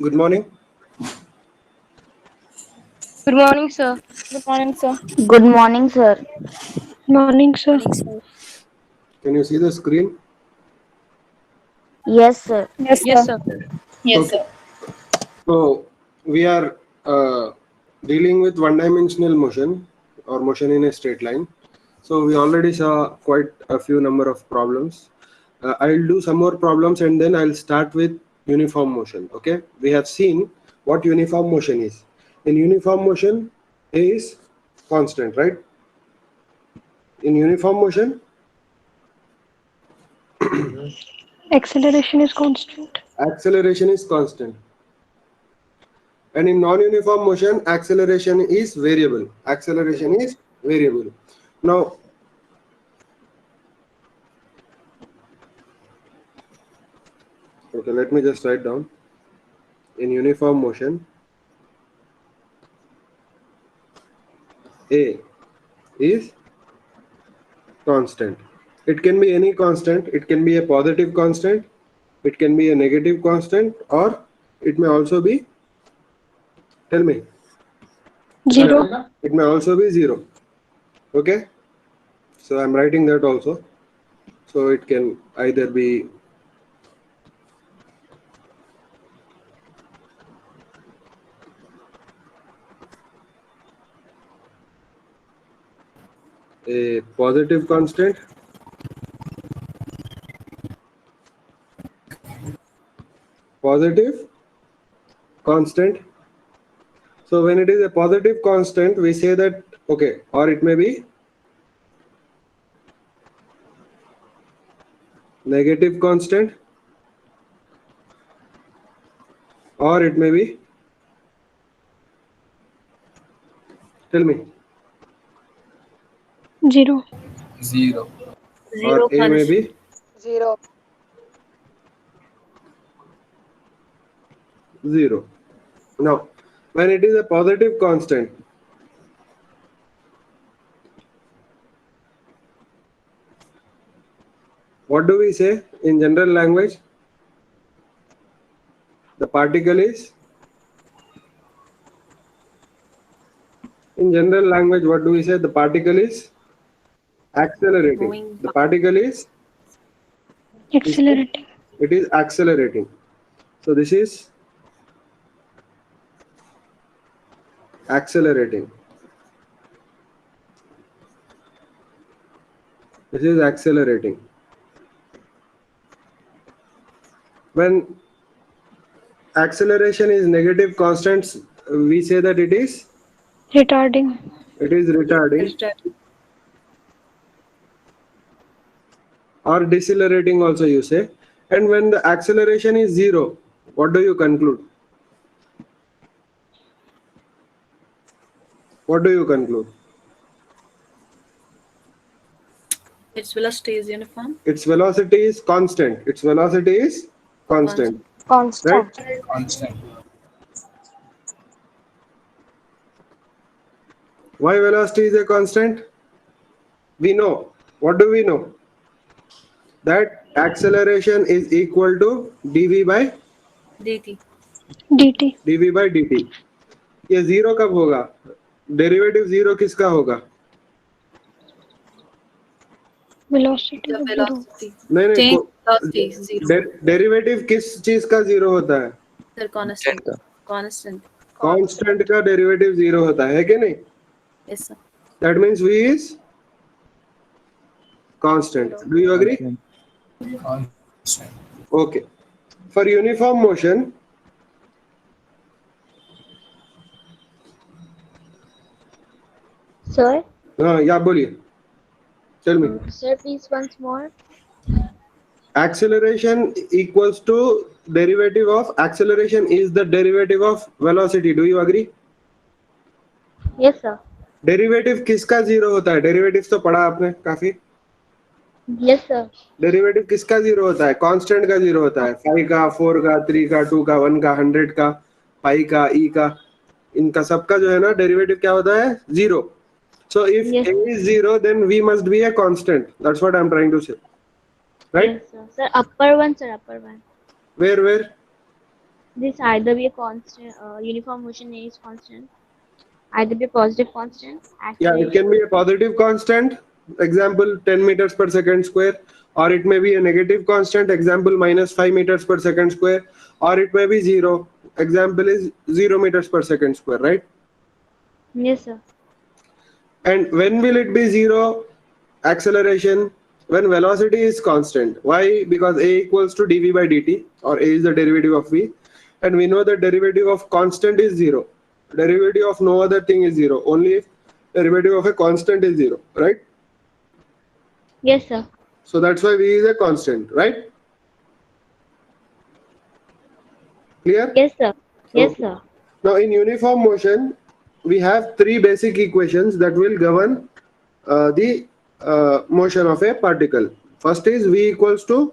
Good morning. Good morning, sir. Good morning, sir. Good morning, sir. Morning, sir. Morning, sir. Can you see the screen? Yes, sir. Yes, Yes, sir. sir. Yes, Okay. sir. So we are dealing with one-dimensional motion or motion in a straight line. So we already saw quite a few number of problems. I'll do some more problems and then I'll start with uniform motion. Okay. We have seen what uniform motion is. In uniform motion, A is constant, right? In uniform motion, Acceleration is constant. acceleration is constant. And in non-uniform motion, acceleration is variable. Acceleration is variable. Now, okay, let me just write down. In uniform motion, A is constant. It can be any constant. It can be a positive constant. It can be a negative constant, or it may also be, tell me, Zero. it may also be zero. Okay, so I'm writing that also. So it can either be a positive constant, positive constant. So when it is a positive constant, we say that okay, or it may be negative constant, or it may be, tell me, Zero. Zero. or Zero A may constant. be Zero. zero. Now, when it is a positive constant, what do we say in general language? The particle is, in general language, what do we say? The particle is accelerating. Moving The particle is, we say, Accelerating. it is accelerating. So this is accelerating. This is accelerating. When acceleration is negative constants, we say that Retarding. it is retarding, fast. or decelerating also you say. And when the acceleration is zero, what do you conclude? What do you conclude? Its velocity is uniform. Its velocity is constant. Its velocity is constant, Constant. right? Constant. Constant. Why velocity is a constant? We know. What do we know? That acceleration is equal to dv by dt. dt. dt. ये zero कब होगा? Derivative zero किसका होगा? Velocity The of zero. velocity. नहीं Change नहीं, velocity is zero. Derivative किस चीज का जीरो होता है? Sir, constant. Constant. कांस्टेंट का डेरिवेटिव जीरो होता है कि नहीं? Yes, sir. That means v is constant. Do you agree? Constant. Okay. For uniform motion, Sir, yeah, बोलिए. Tell me. sir, please once more. Acceleration equals to derivative of acceleration is the derivative of velocity. Do you agree? Yes, sir. Derivative किसका zero होता है? Derivative तो पढ़ा आपने काफी. Yes, sir. Derivative किसका zero होता है? कांस्टेंट का जीरो होता है. 5 का, 4 का, 3 का, 2 का, 1 का, 100 का, पाई का, ई का, इनका सबका जो है ना डेरिवेटिव क्या होता है? Zero. So if Yes. a is zero, then v must be a constant. That's what I'm trying to say. Right? Yes, sir. Sir, upper one, sir, upper one. Where? This either be a constant, uniform motion A is constant, either be a positive constant, Yeah, it can be a positive constant, example 10 meters per second square, or it may be a negative constant, example minus 5 meters per second square, or it may be zero, example is 0 meters per second square, right? Yes, sir. And when will it be zero? Acceleration when velocity is constant. Why? Because a equals to dv by dt, or a is the derivative of v, and we know the derivative of constant is zero. Derivative of no other thing is zero. Only if derivative of a constant is zero, right? Yes, sir. So that's why v is a constant, right? Clear? Yes, sir. Yes, Okay. sir. Now in uniform motion, we have three basic equations that will govern the motion of a particle. First is v equals to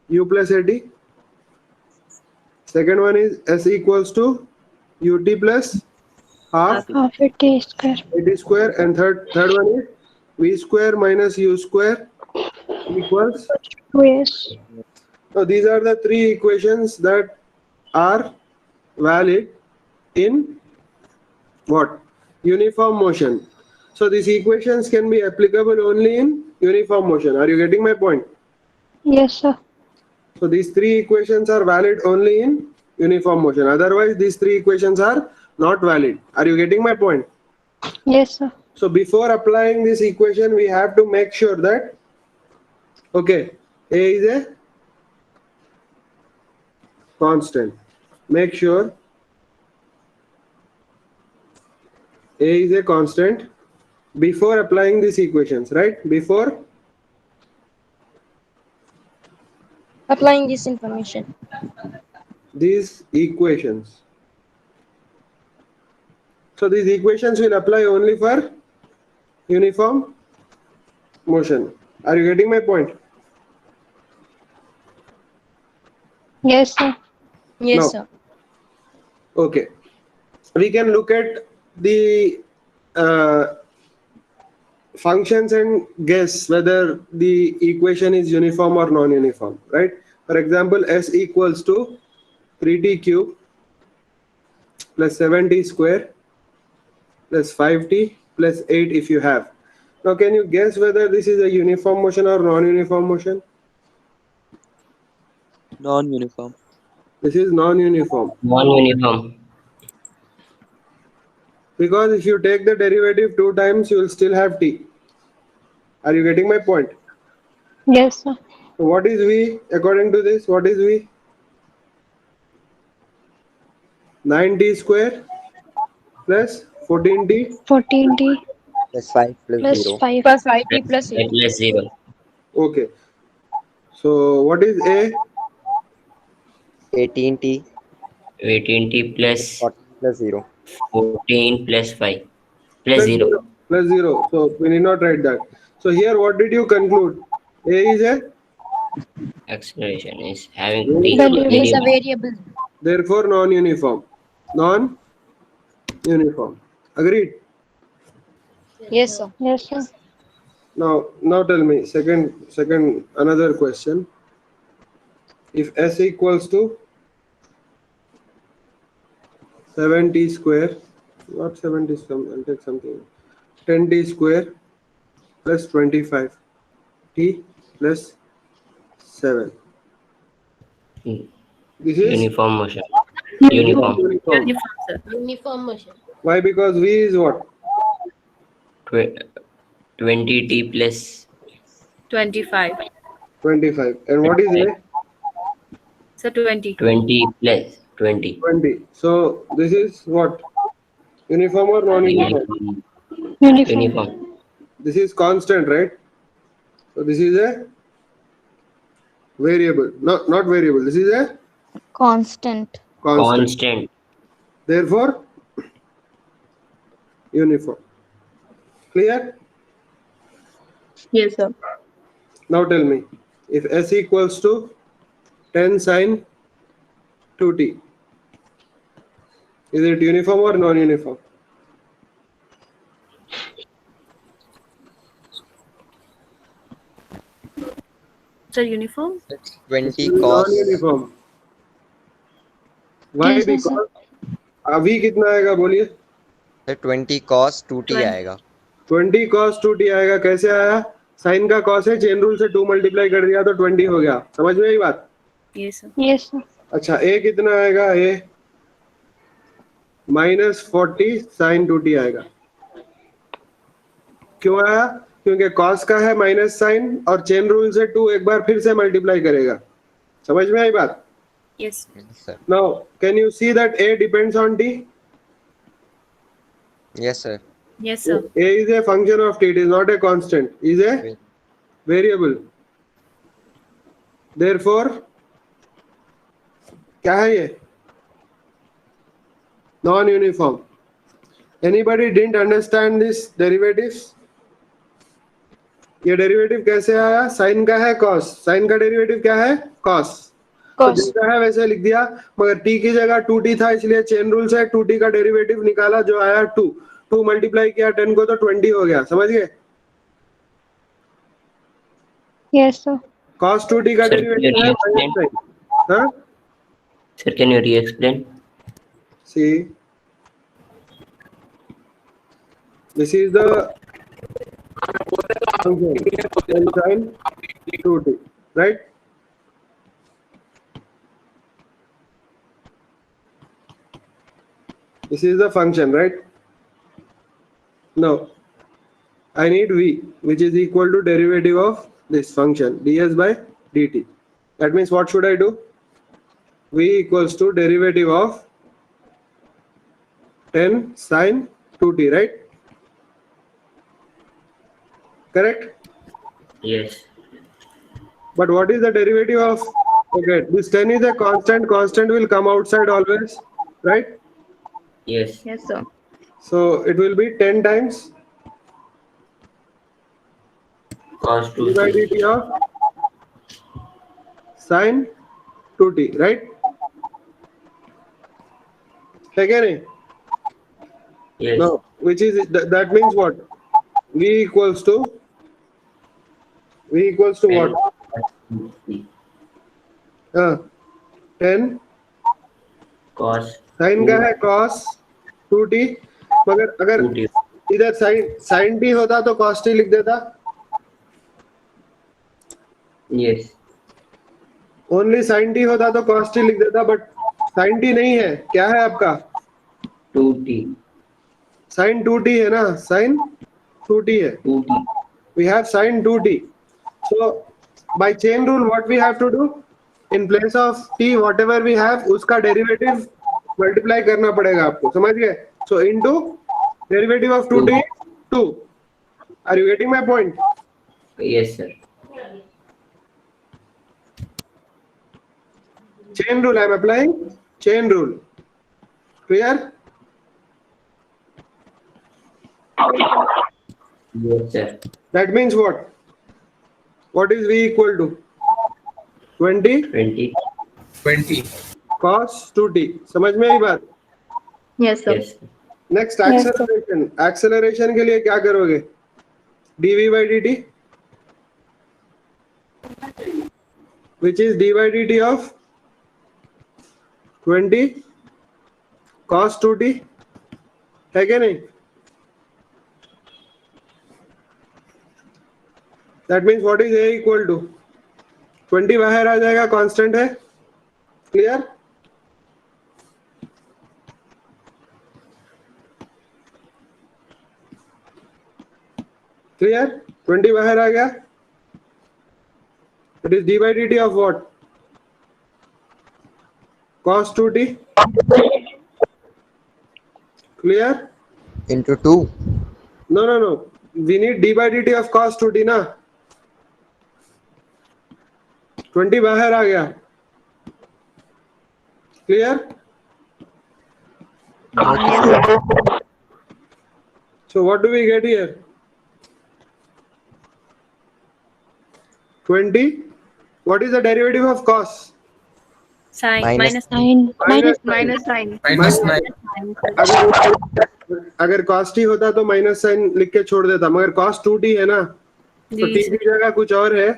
u plus at. Second one is s equals to ut plus half Half a t square. at square, and third one is v square minus u square equals. Yes. Now these are the three equations that are valid in what? Uniform motion. So these equations can be applicable only in uniform motion. Are you getting my point? Yes, sir. So these three equations are valid only in uniform motion. Otherwise, these three equations are not valid. Are you getting my point? Yes, sir. So before applying this equation, we have to make sure that, okay, A is a constant. Make sure A is a constant before applying these equations, right? Before applying this information. these equations. So these equations will apply only for uniform motion. Are you getting my point? Yes, sir. Yes, No. sir. Okay. We can look at the functions and guess whether the equation is uniform or non-uniform, right? For example, s equals to 3t cube plus 7t square plus 5t plus 8 if you have. Now can you guess whether this is a uniform motion or non-uniform motion? Non-uniform. This is non-uniform. Non-uniform. Because if you take the derivative 2 times, you will still have t. Are you getting my point? Yes, sir. So what is v according to this? What is v? 9t square plus 14t. 14t Plus 5 plus plus 0. 5. Plus 5t plus 8. Plus 0. Okay. So what is a? 18t 18t plus 14 plus 0. 14 plus 5 plus 0. Plus 0. So we need not write that. So here what did you conclude? A is a? Acceleration is having t. Variable. It is a variable. variable. Therefore non-uniform. Non-uniform. Agreed? Yes, sir. Yes, sir. Now tell me, second another question. If s equals to 7t square, not 70, I'll take something, 10t square plus 25 t plus 7. Hmm. This is Uniform motion. uniform. Uniform, sir. Uniform motion. Why? Because v is what? 20t plus 25. 25. And what is a? So 20. 20 plus 20. 20. So this is what? Uniform or non-uniform? Uniform. Uniform. Uniform. This is constant, right? So this is a variable. Not variable. This is a Constant. constant. Constant. Therefore, uniform. Clear? Yes, sir. Now tell me, if s equals to 10 sine 2t, is it uniform or non-uniform? So uniform? 20 This is cos non-uniform. Why? Yes, sir. Because अभी कितना आएगा बोलिए? Sir 20 cos 2t 20. आएगा. 20 cos 2t आएगा. कैसे आया? Sign का cos है, चेन रूल से 2 मल्टीप्लाई कर दिया तो 20 हो गया. समझ में आई बात? Yes, sir. Yes, sir. अच्छा, a कितना आएगा? a -40 sin 2t आएगा. क्यों आया? क्योंकि cos का है माइनस साइन और चेन रूल से 2 एक बार फिर से मल्टीप्लाई करेगा. समझ में आई बात? Yes. Yes, sir. Now can you see that a depends on t? Yes, sir. Yes, sir. a is a function of t. It is not a constant. Is a variable. Therefore क्या है ये? Non-uniform. Anybody didn't understand this derivatives? ये derivative कैसे आया? Sign का है cos. Sign का derivative क्या है? cos. तो Cos. जैसा है वैसे लिख दिया, मगर t की जगह 2t था, इसलिए चेन रूल से 2t का डेरिवेटिव निकाला जो आया 2. 2 मल्टीप्लाई किया 10 को तो 20 हो गया. समझ गए? Yes, sir. cos 2t का Sir, डेरिवेटिव can है you explain? minus sin. हाँ? Sir, can you re-explain? See, this is the function sin 2t, right? This is the function, right? Now, I need v, which is equal to derivative of this function, ds by dt. That means what should I do? V equals to derivative of 10 sin 2t, right? Correct? Yes. But what is the derivative of, okay, this 10 is a constant, constant will come outside always, right? Yes. Yes, sir. So it will be 10 times Cos d by 2t. dt of sin 2t, right? Again, Yes. no, which is, that means what? V equals to what? 10 Cos sign का है cos 2t, मगर अगर 2t. इधर sin t होता तो cos t लिख देता. Yes. Only sin t होता तो cos t लिख देता, बट sin t नहीं है. क्या है आपका? 2t. sin 2t है ना? sin 2t है. 2t. We have sin 2t. So by chain rule what we have to do? In place of t whatever we have उसका डेरिवेटिव मल्टीप्लाई करना पड़ेगा आपको. समझ गए? So into derivative of 2t 2. Are you getting my point? Yes, sir. Chain rule I am applying. Chain rule. Clear? Yes, sir. That means what? What is v equal to? 20 20. 20. cos 2t. समझ में आई बात? Yes, sir. Yes. Next acceleration. Acceleration के लिए क्या करोगे? dv by dt, which is d by dt of 20 cos 2t, है क्या नहीं? That means what is a equal to 20 बाहर आ जाएगा, कांस्टेंट है. क्लियर? क्लियर? 20 बाहर आ गया. It is d by dt of what? Cos 2t. Clear? Into 2. No. We need d by dt of cos 2t ना. 20 बाहर आ गया. Clear? So what do we get here? 20. What is the derivative of cos? Sin Minus minus Minus sign. Minus 9. अगर cos t होता तो minus sign लिख के छोड़ देता, मगर cos 2t है ना, तो t की जगह कुछ और है,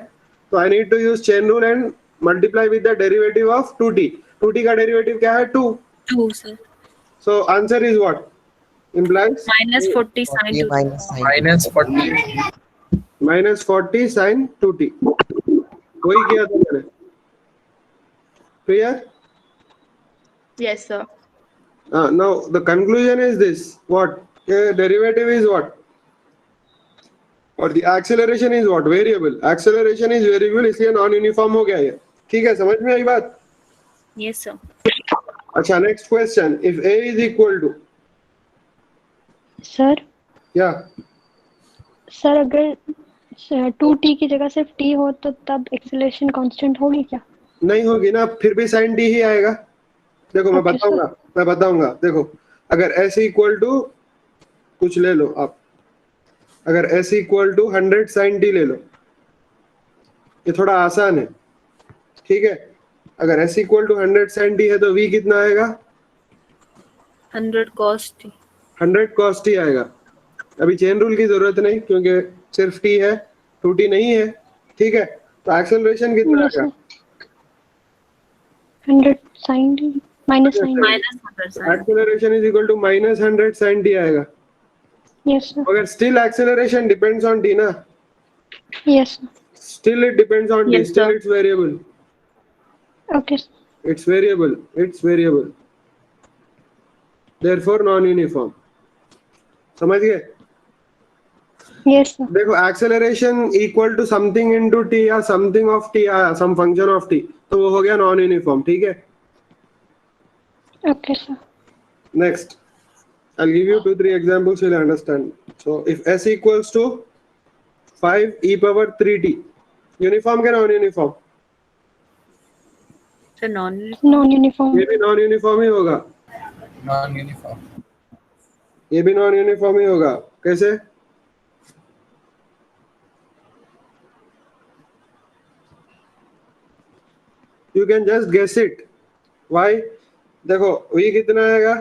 तो I need to use chain rule and multiply with the derivative of 2t. 2t का डेरिवेटिव क्या है? 2. 2, sir. So answer is what? Implies Minus 40 sine 2t. minus sin. minus 40. minus 40 sin 2t. वही किया था मैंने. Clear? Yes, sir. Now the conclusion is this. What? Derivative is what? और the acceleration is what? Variable. Acceleration is variable, इसलिए non uniform हो गया ये. ठीक है, समझ में आई बात? Yes, sir. अच्छा, next question. If A is equal to, sir क्या? सर अगर 2t की जगह सिर्फ t हो तो तब एक्सेलरेशन कांस्टेंट होगी क्या? नहीं होगी ना, फिर भी sin t ही आएगा. देखो मैं Okay, बताऊंगा. देखो, अगर S इक्वल टू कुछ ले लो आप, अगर S equal to 100 sin t ले लो, ये थोड़ा आसान है. ठीक है, अगर S equal to 100 sin t है तो V कितना आएगा? 100 cos t. 100 cos t आएगा. अभी चेन रूल की जरूरत नहीं क्योंकि सिर्फ t है, 2t नहीं है. ठीक है, तो एक्सेलरेशन कितना Yes, आएगा? sir. 100 sin t minus sin t. Minus 100 sine. Acceleration is equal to minus 100 sin t आएगा. Yes, sir. मगर still acceleration depends on t ना. Yes, sir. Still it depends on t. Yes, Still sir. it's variable. Okay, sir. It's variable. Therefore non-uniform. समझ गए? Yes, sir. देखो, acceleration equal to something into t या something of t आया, some function of t, तो वो हो गया non-uniform. ठीक है? Okay, sir. Next, I'll give you 2-3 examples. You'll understand. So if s equals to 5 e power 3t, uniform क्या non-uniform? So non Non-uniform. ये भी non-uniform ही होगा. Non-uniform. ये भी non-uniform ही होगा. कैसे? You can just guess it. Why? देखो, v कितना आएगा?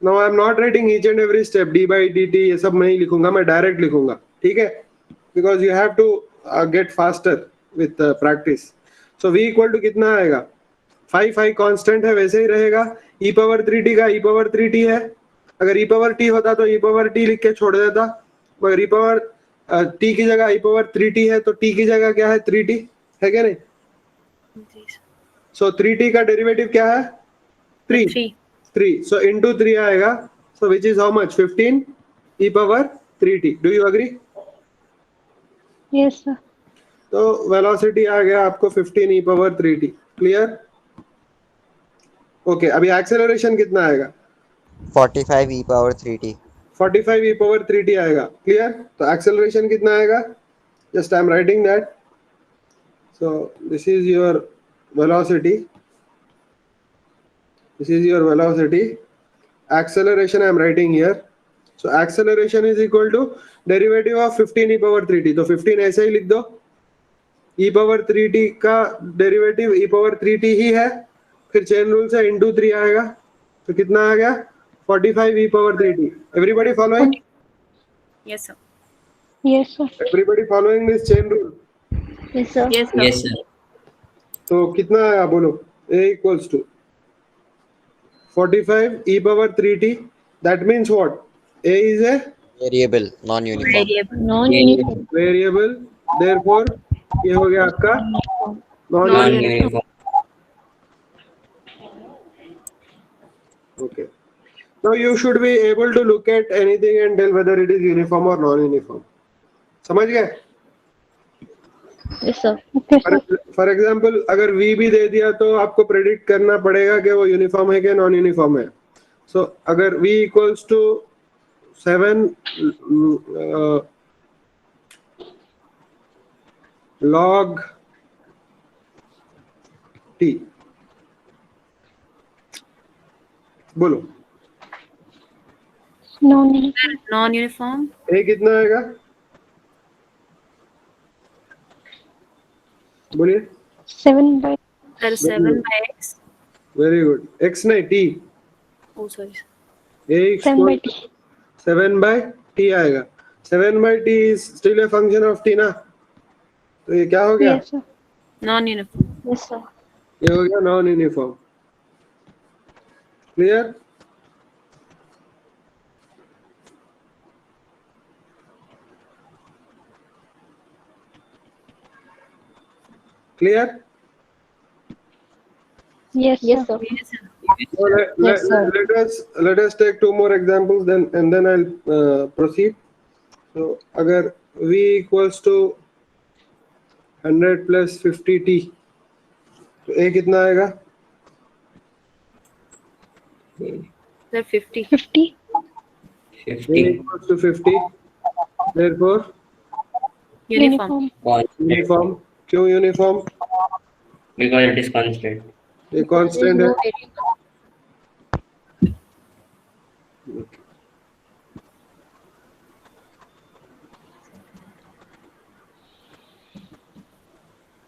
Now I am not writing each and every step, d by dt ये सब मैं नहीं लिखूंगा, मैं डायरेक्ट लिखूंगा. ठीक है? Because you have to get faster with practice. So v equal to कितना आएगा? 5 कांस्टेंट है, वैसे ही रहेगा. e पावर 3t का e पावर 3t है. अगर e पावर t होता तो e पावर t लिख के छोड़ देता, मगर e पावर t की जगह e पावर 3t है, तो t की जगह क्या है? 3t है क्या नहीं? So 3t का डेरिवेटिव क्या है? 3. So into 3 आएगा. So which is how much? 15 e power 3t. Do you agree? Yes, sir. तो वेलोसिटी आ गया आपको 15 e power 3t. Clear? Okay, अभी एक्सेलरेशन कितना आएगा? 45 e power 3t. 45 e power 3t आएगा. क्लियर? तो एक्सेलरेशन कितना आएगा? Just I am writing that. So this is your velocity. Acceleration I am writing here. So acceleration is equal to derivative of 15 e power 3t. तो 15 ऐसे ही लिख दो. e power 3t का derivative e power 3t ही है, फिर chain rule से into 3 आएगा, तो कितना आ गया? 45 e power 3t. Everybody following? Yes, sir. Yes, sir. Everybody following this chain rule? Yes, sir. Yes, sir. Yes, sir. तो कितना आया बोलो? a equals to 45 e power 3t. That means what? a is a Variable, non-uniform. Variable. Non-uniform. variable. Therefore ये हो गया आपका non-uniform. Non-uniform. Okay. Now you should be able to look at anything and tell whether it is uniform or non-uniform. समझ गए? Yes, sir. Okay, sir. For example अगर v भी दे दिया तो आपको प्रेडिक्ट करना पड़ेगा कि वो यूनिफॉर्म है कि नॉन यूनिफॉर्म है. सो अगर v equals to 7 log t, बोलो Non-uniform. Non-uniform. a कितना आएगा? बोलिए. 7 by Sir, 7 by x. Very good. x नहीं t. Oh, sorry. a 7 by t. 7 by t आएगा. 7 by t is still a function of t ना, तो ये क्या हो गया? Yes, sir. Non-uniform. Yes, sir. ये हो गया non uniform. Clear? Clear? Yes, Yes, sir. sir. Yes, sir. So let us take two more examples, then I'll proceed. So अगर v equals to 100 plus 50t, तो a कितना आएगा? Sir, 50. 50. a 50. equals to 50. Therefore Uniform. Constant. uniform. क्यों uniform? Because it is constant. ये There is constant है. no variable.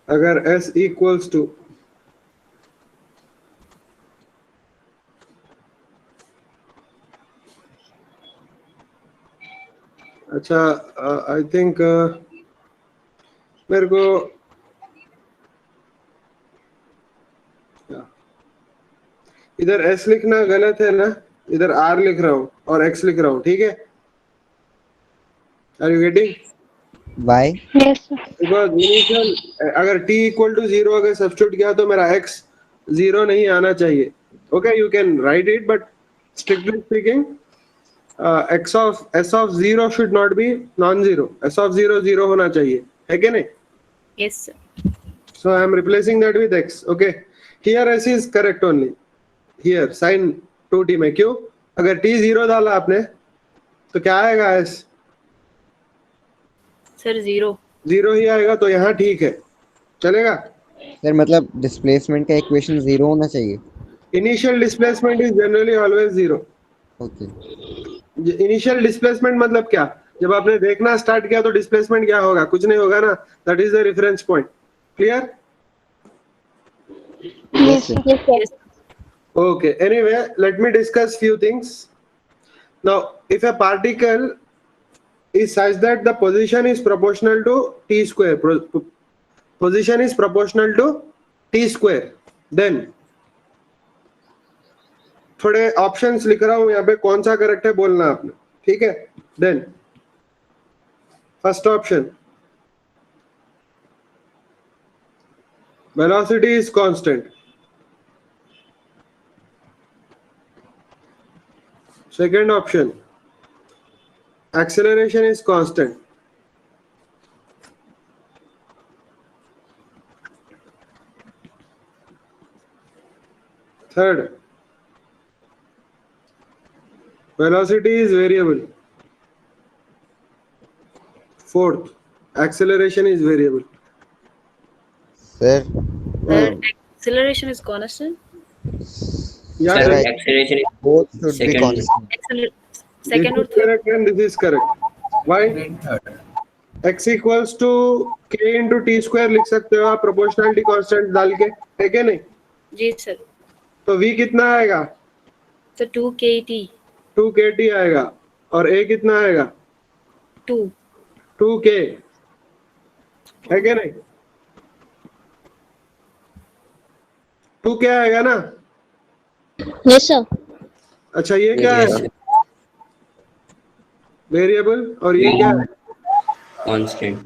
अगर s equals to अच्छा I think मेरे को इधर s लिखना गलत है ना, इधर r लिख रहा हूँ और x लिख रहा हूँ, ठीक है? Are you getting? Why? Yes, sir. Because initial अगर t इक्वल टू 0 अगर सब्स्टिट्यूट किया तो मेरा x 0 नहीं आना चाहिए. Okay, you can write it, but strictly speaking s of 0 should not be non-zero. s of 0 0 होना चाहिए, है कि नहीं? Yes, sir. So I am replacing that with x. Okay, here s is correct only. Here sin 2t में क्यों? अगर t 0 डाला आपने तो क्या आएगा? s Sir, 0. 0 ही आएगा, तो यहाँ ठीक है, चलेगा? सर मतलब डिस्प्लेसमेंट का इक्वेशन 0 होना चाहिए. Initial displacement is generally always 0. Okay. Initial displacement मतलब क्या? जब आपने देखना स्टार्ट किया तो डिस्प्लेसमेंट क्या होगा? कुछ नहीं होगा ना. That is the reference point. Clear? Yes, sir. Yes, sir. Yes. Okay, anyway, let me discuss few things. Now, if a particle is such that the position is proportional to t square, position is proportional to t square, then थोड़े options लिख रहा हूं यहाँ पे, कौन सा correct है बोलना आपने, ठीक है? Then first option, velocity is constant. Second option, acceleration is constant. Third, velocity is variable. Fourth, acceleration is variable. Sir Sir, acceleration is constant. Yeah, Sir, sir. acceleration is both should be Second. constant. Second or This is third. correct and this is correct. Why? Third. x equals to k into t square लिख सकते हो आप proportionality constant डाल के, है क्या नहीं? जी sir. तो v कितना आएगा? So 2 KT. 2 kt आएगा. और a कितना आएगा? 2. 2k, है क्या नहीं? 2k आएगा ना? Yes, sir. अच्छा, ये क्या है? वेरिएबल. और ये क्या है? constant.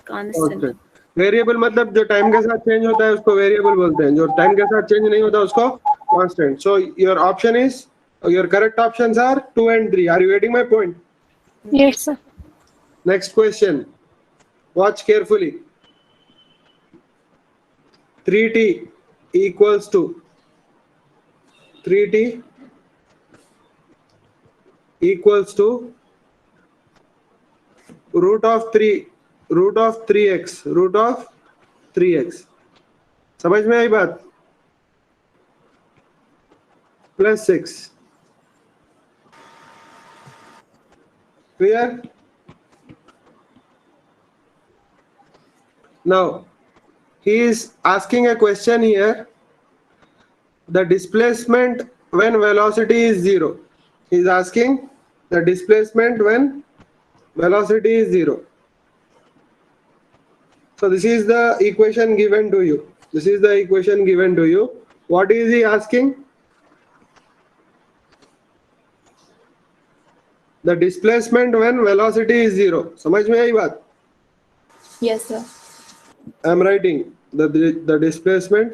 Constant. वेरिएबल मतलब जो टाइम के साथ चेंज होता है उसको वेरिएबल बोलते हैं, जो टाइम के साथ चेंज नहीं होता उसको constant. So your option is, your correct options are 2 and 3. Are you getting my point? Yes, sir. Next question, watch carefully. 3t equals to 3t equals to root of 3x. समझ में आई बात? Plus 6. Clear? Now, he is asking a question here. The displacement when velocity is 0. He is asking the displacement when velocity is 0. So this is the equation given to you. What is he asking? The displacement when velocity is 0. समझ में आई बात? Yes, sir. I am writing the displacement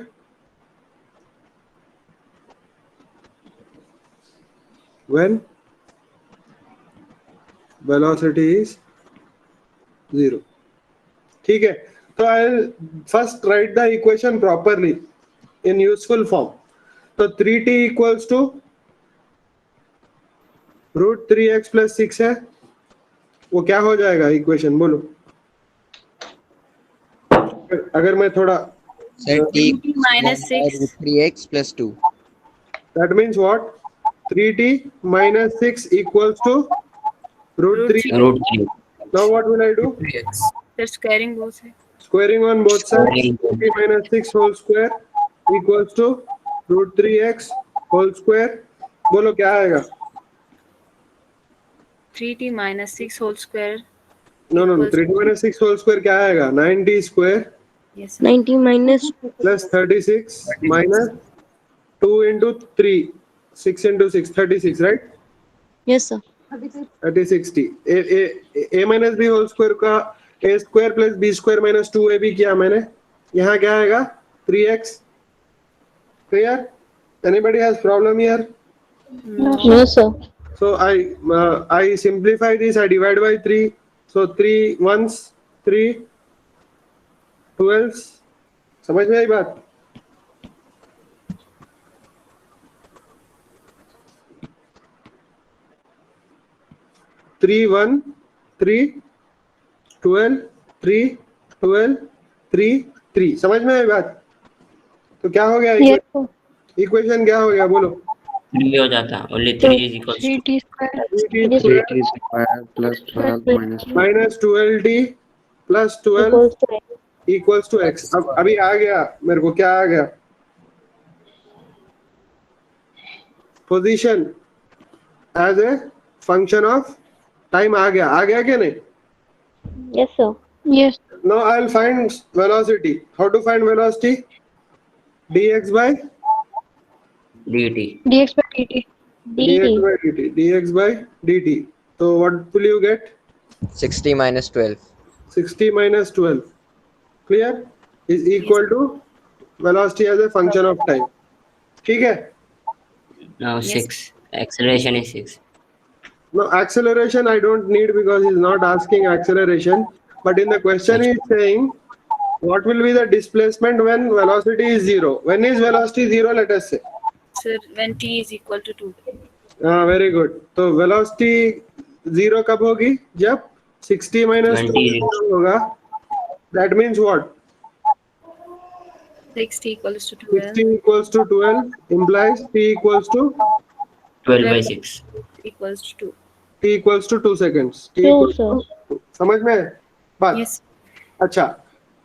when velocity is 0. ठीक है, तो I will first right the equation properly in useful form. तो 3t equals to √3x plus 6 है. वो क्या हो जाएगा इक्वेशन बोलो. अगर मैं थोड़ा Sir, t minus 6. 3x plus 2. that means what? 3t minus 6 equals to √3. √3. Now what will I do? 3x. They're squaring both sides. Squaring on both sides. Squaring. 3t minus 6 whole square equals to √3x whole square. बोलो क्या आएगा? 3t minus 6 whole square. No, 3t minus 6 whole square क्या आएगा? 9t square Yes, sir. 90 minus plus 36 minus 2 into 3. 6 into 6, 36, right? yes sir 3060. a minus b whole square का a square plus b square minus 2ab किया मैंने. यहाँ क्या आएगा? 3x. Clear? Anybody has problem here? no sir So I simplify this. I divide by 3. So 3 ones 3 12s. समझ में आई बात? Three 1 3 12 3 12 3 3. समझ में आई बात? तो क्या हो गया? yes sir इक्वेशन क्या हो गया बोलो? 3 हो जाता. Only 3 is equals to 3t square 3t square plus 12 minus 2. minus 12t plus 12 equals to x. equals to x. अब अभी आ गया मेरे को. क्या आ गया? Position as a function of time आ गया क्या नहीं? yes sir yes Now I'll find velocity. How to find velocity? dx by dt. dx by dt dx by dt. dx by dt. So what will you get? 60 minus 12. 60 minus 12. Clear? Is equal to velocity as a function of time. ठीक है? Now Yes. 6. Acceleration is 6. No, acceleration I don't need because he's not asking acceleration. But in the question he's saying, what will be the displacement when velocity is 0? When is velocity 0? Let us say. Sir, when t is equal to 2. Very good. तो velocity 0 कब होगी? जब 60 minus 2 20. होगा. That means what? 60 equals to 12. 60 equals to 12 implies t equals to 12 by 6. Equals to 2. t equals to 2 seconds. t True, equals sir. to 2. समझ में बात? Yes. अच्छा,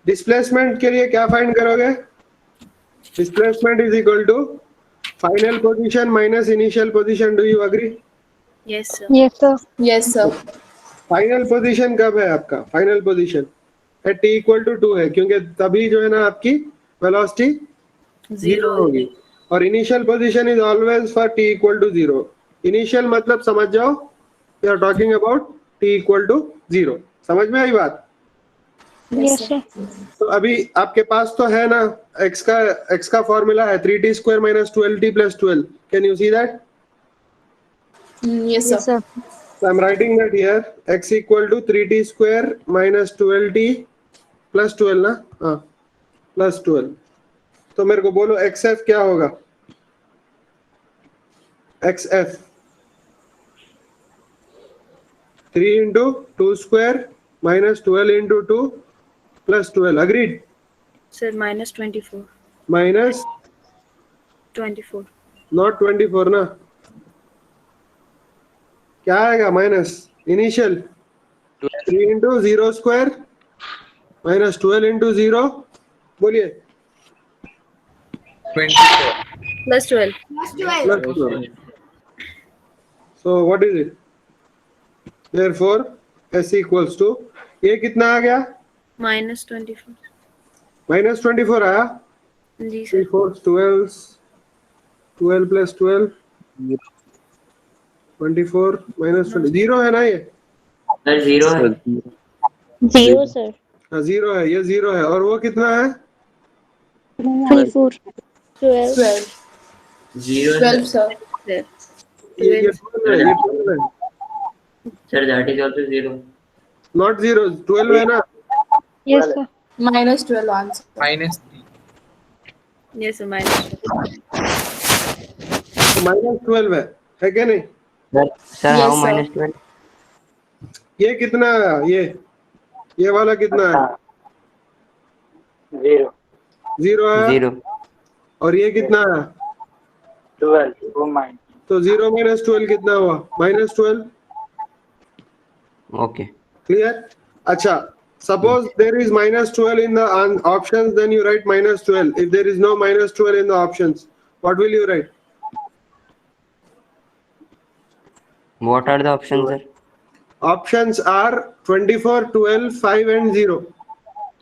displacement के लिए क्या फाइंड करोगे? Displacement is equal to final position minus initial position. Do you agree? Yes, sir. yes sir Yes, sir. Final position कब है आपका? Final position at t equal to 2 है, क्योंकि तभी जो है ना आपकी वेलोसिटी 0 होगी. और initial position is always for t equal to 0. Initial मतलब समझ जाओ, we are talking about t equal to 0. समझ में आई बात? yes sir तो अभी आपके पास तो है ना x का फॉर्मूला है 3t square minus 12t plus 12. Can you see that? Yes, yes sir. sir So I'm writing that here. X equal to 3t square minus 12t plus 12 ना? हाँ, plus 12. तो मेरे को बोलो xf क्या होगा? xf 3 into 2 square minus 12 into 2 plus 12. Agreed? Sir, minus 24. Minus 24. not 24 ना? क्या आएगा? Minus initial 3 into 0 square minus 12 into 0. बोलिए. 24. Plus 12. Plus 12. So what is it? Therefore s equals to, ये कितना आ गया? Minus 24. Minus 24 आया. जी sir. 3 4 12 12 plus 12 24 minus 20 जीरो है ना ये? सर जीरो है. Zero, sir. हाँ जीरो है, ये जीरो है, और वो कितना है? 24. 12. 12. जीरो है 12, sir. There. ये 12 है, ये 12 है, sir. That is also zero. Not zero, 12 है ना? Yes, sir. Minus 12 answer. -3. Yes, sir. Minus. Minus 12 है क्या नहीं? Sir Yes, how sir. Minus 12? ये कितना है? ये वाला कितना है? जीरो है, जीरो. और ये कितना है? 12. तो 0 minus 12 कितना हुआ? -12. ओके. Clear? अच्छा, suppose there is -12 in the options, then you write -12. If there is no -12 in the options, what will you write? What are the options, sir? Options are 24, 12, 5 and 0.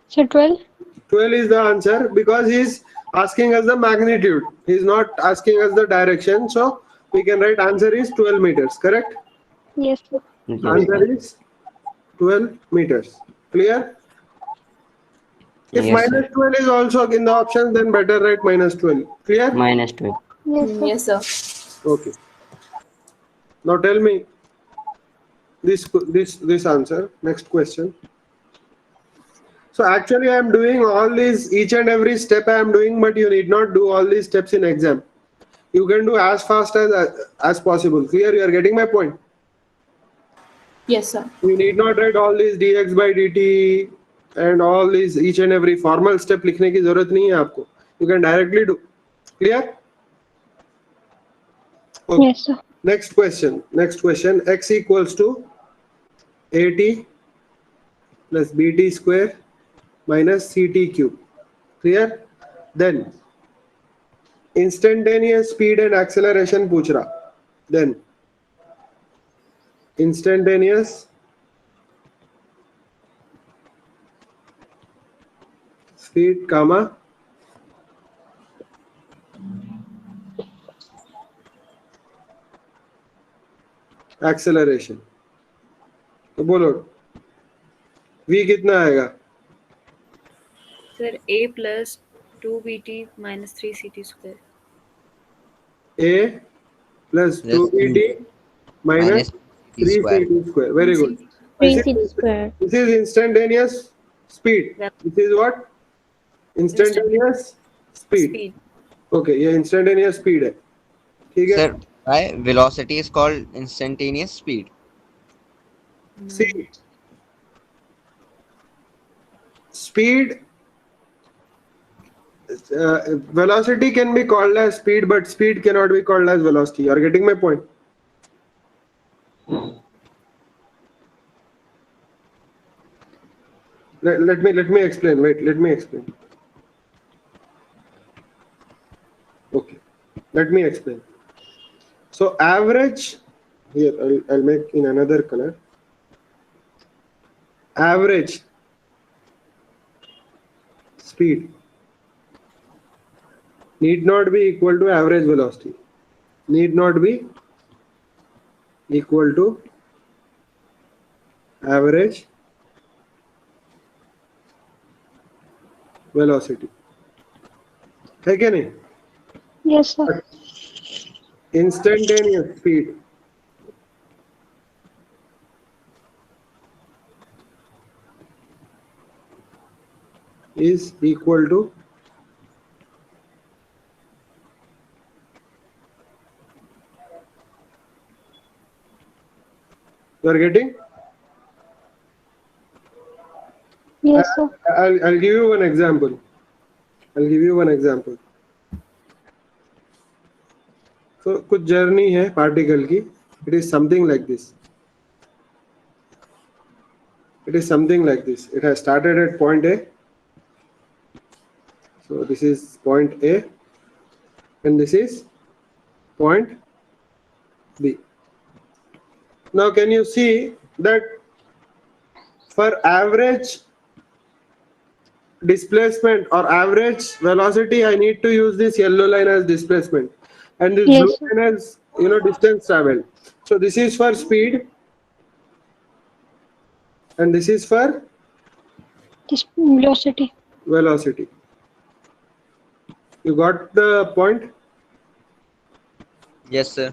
So 12. 12 is the answer because he is asking us the magnitude. He is not asking us the direction. So we can write answer is 12 meters. Correct? Yes, sir. Answer is 12 meters. Clear? If Yes, minus 12 is also in the options, then better write -12. Clear? Minus 12. Yes, sir. Yes, sir. Okay. Now tell me this answer. Next question. So actually I am doing all these, each and every step I am doing, but you need not do all these steps in exam. You can do as fast as possible. Clear? You are getting my point? Yes, sir. You need not write all these dx by dt and all these each and every formal step लिखने की जरूरत नहीं है आपको. You can directly do. Clear? Okay. Yes, sir. Next question. X equals to AT plus BT square minus CT cube. Clear? Then instantaneous speed and acceleration पूछ रहा. Then instantaneous speed comma acceleration. तो बोलो v कितना आएगा? Sir, A plus 2BT minus 3CT square. A plus 2BT minus 3CT square. Very good. 3CT square. This is instantaneous speed. This is what? Instantaneous speed. Speed. Okay, ये instantaneous speed है. ठीक है? Sir, why velocity is called instantaneous speed? See, speed, velocity can be called as speed, but speed cannot be called as velocity. You are getting my point? Let me explain. Wait, let me explain. Okay, let me explain. So average, here I'll make in another color. Average speed need not be equal to average velocity. Need not be equal to average velocity. है क्या नहीं? Yes, sir. Instantaneous speed is equal to you are getting? Yes, sir. I'll give you one example. So कुछ journey है particle की. It is something like this. It has started at point A. So this is point A, and this is point B. Now can you see that for average displacement or average velocity, I need to use this yellow line as displacement, and this Yes, blue line as distance traveled. So this is for speed and this is for This velocity. velocity. You got the point? Yes, sir.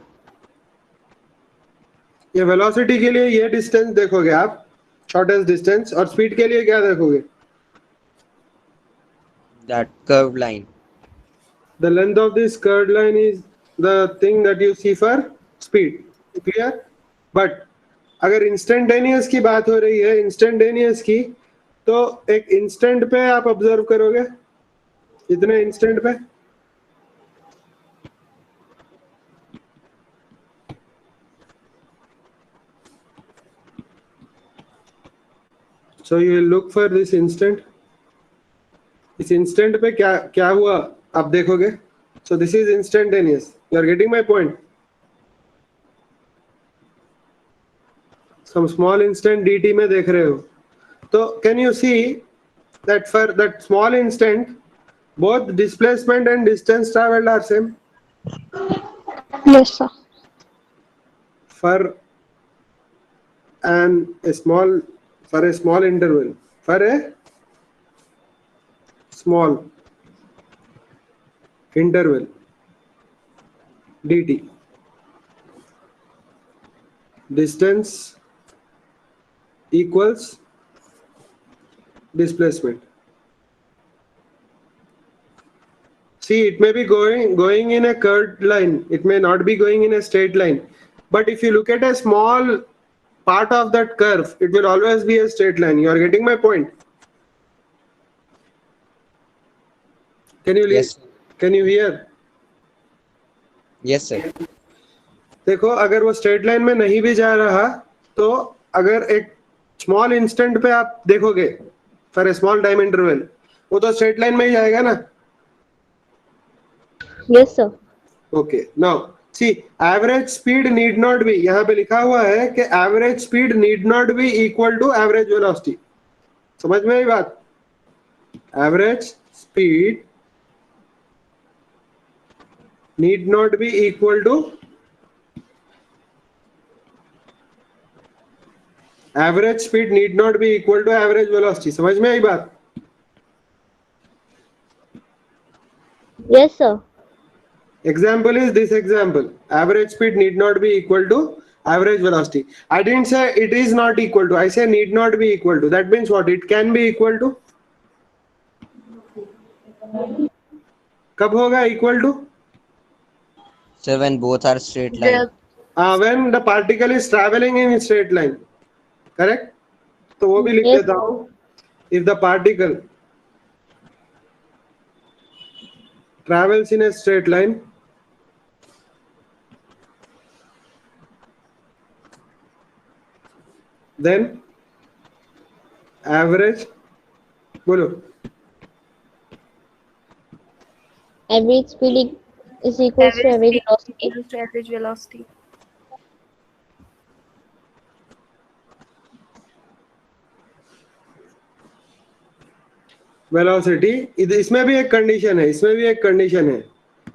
ये velocity के लिए ये distance देखोगे आप, shortest distance, और speed के लिए क्या देखोगे? That curved line. The length of this curved line is the thing that you see for speed. Clear? But अगर इंस्टेंटेनियस की बात हो रही है, इंस्टेंटेनियस की, तो एक इंस्टेंट पे आप ऑब्जर्व करोगे, इतने इंस्टेंट पे so you will look for this instant. इस इंस्टेंट पे क्या क्या हुआ आप देखोगे. So this is instantaneous. You are getting my point? Some small instant dt में देख रहे हो. तो can you see that for that small instant both displacement and distance traveled are same? Yes, sir. For a small interval, for a small interval dt, distance equals displacement. See, it may be going in a curved line, it may not be going in a straight line, but if you look at a small part of that curve, it will always be a straight line. You are getting my point? Can you Yes. Can you hear? Yes, sir. देखो, अगर वो straight line में नहीं भी जा रहा, तो अगर एक स्मॉल इंस्टेंट पे आप देखोगे for a small time interval, वो तो स्ट्रेट लाइन में ही जाएगा ना. Yes, sir. Okay, now see average speed need not be, यहाँ पे लिखा हुआ है कि average speed need not be equal to average velocity. समझ में आई बात? Average speed need not be equal to average speed need not be equal to average velocity. समझ में आई बात? Yes, sir. Example is this example. Average speed need not be equal to average velocity. I didn't say it is not equal to. I say need not be equal to. That means what? It can be equal to. कब होगा equal to? Sir, when both are straight line. When the particle is traveling in straight line. Correct? तो वो भी लिख Yes, देता हूँ. If the particle travels in a straight line, then average, बोलो, Average speed is equals to average velocity. equals to average velocity. velocity. इसमें भी एक कंडीशन है, इसमें भी एक कंडीशन है.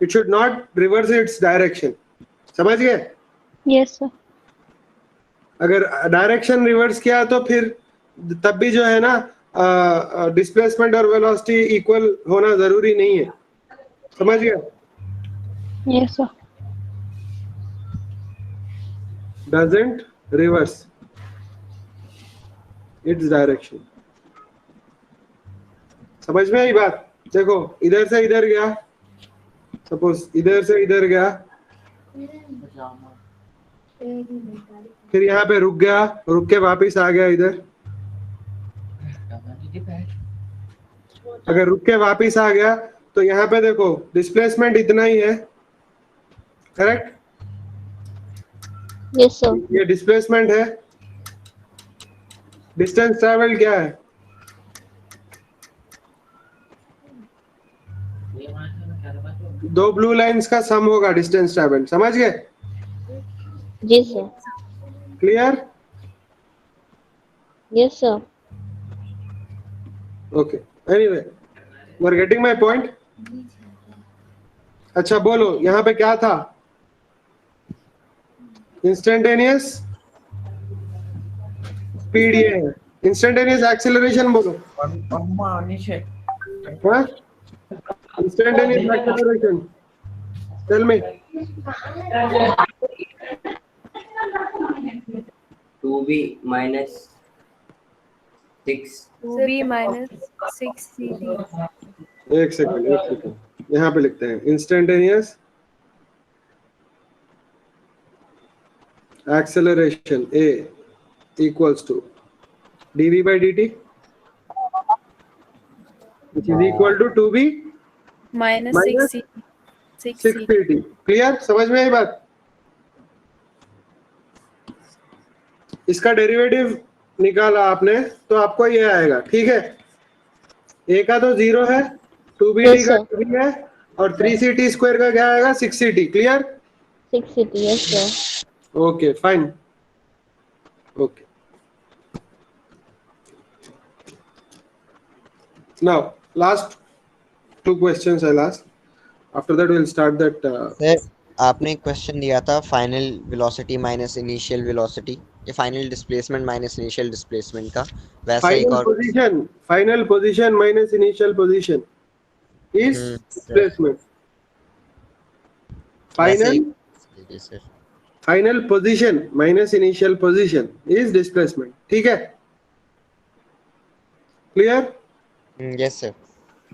It should not reverse its direction. समझ गए? Yes, sir. अगर डायरेक्शन रिवर्स किया तो फिर तब भी जो है ना, डिस्प्लेसमेंट और वेलोसिटी इक्वल होना जरूरी नहीं है. समझ गए? Yes, sir. Doesn't reverse its direction. समझ में आई बात? देखो, इधर से इधर गया, सपोज इधर से इधर गया, फिर यहाँ पे रुक गया, रुक के वापिस आ गया इधर. अगर रुक के वापिस आ गया तो यहाँ पे देखो डिस्प्लेसमेंट इतना ही है. करेक्ट? Yes, sir. ये डिस्प्लेसमेंट है. डिस्टेंस ट्रैवल क्या है? दो ब्लू लाइंस का सम होगा डिस्टेंस ट्रैवल. समझ गए? Yes, sir. Clear? Yes, sir. Okay, anyway, you are getting my point. अच्छा बोलो, यहाँ पे क्या था? इंस्टेंटेनियस स्पीड ये है, इंस्टेंटेनियस एक्सेलरेशन बोलो। हाँ, instantaneous acceleration, tell me. 2b minus 6 2b minus 6cd. एक सेकंड, यहाँ पे लिखते हैं instantaneous acceleration A equals to dv by dt, which is equal to 2b Minus minus 6cd. 6ct. Clear, समझ में आई बात? इसका डेरिवेटिव निकाला आपने तो आपको ये आएगा, ठीक है। a का तो 0 है, 2bt Yes, का sir. 3 है, और 3ct स्क्वायर का क्या आएगा? 6ct. Clear? 6ct, yes sir. Okay, fine. Okay. Now, last 2 questions I'll ask. After that, we'll start that. Sir आपने एक क्वेश्चन दिया था final velocity minus initial velocity, ये final displacement minus initial displacement का, वैसा एक Final position minus initial position is displacement. Final position minus initial position is displacement. ठीक है? Clear? Yes sir.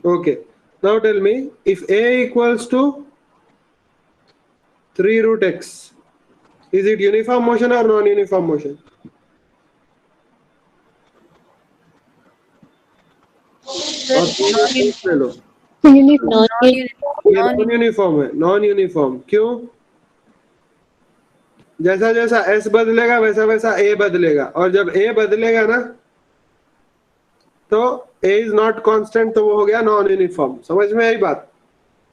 Okay. Now tell me, if A equals to 3 root x, is it uniform motion or non-uniform motion? Non-uniform है, non-uniform. क्यों? जैसा जैसा S बदलेगा वैसा वैसा A बदलेगा, और जब A बदलेगा ना तो A is not constant, तो वो हो गया नॉन यूनिफॉर्म। समझ में आई बात?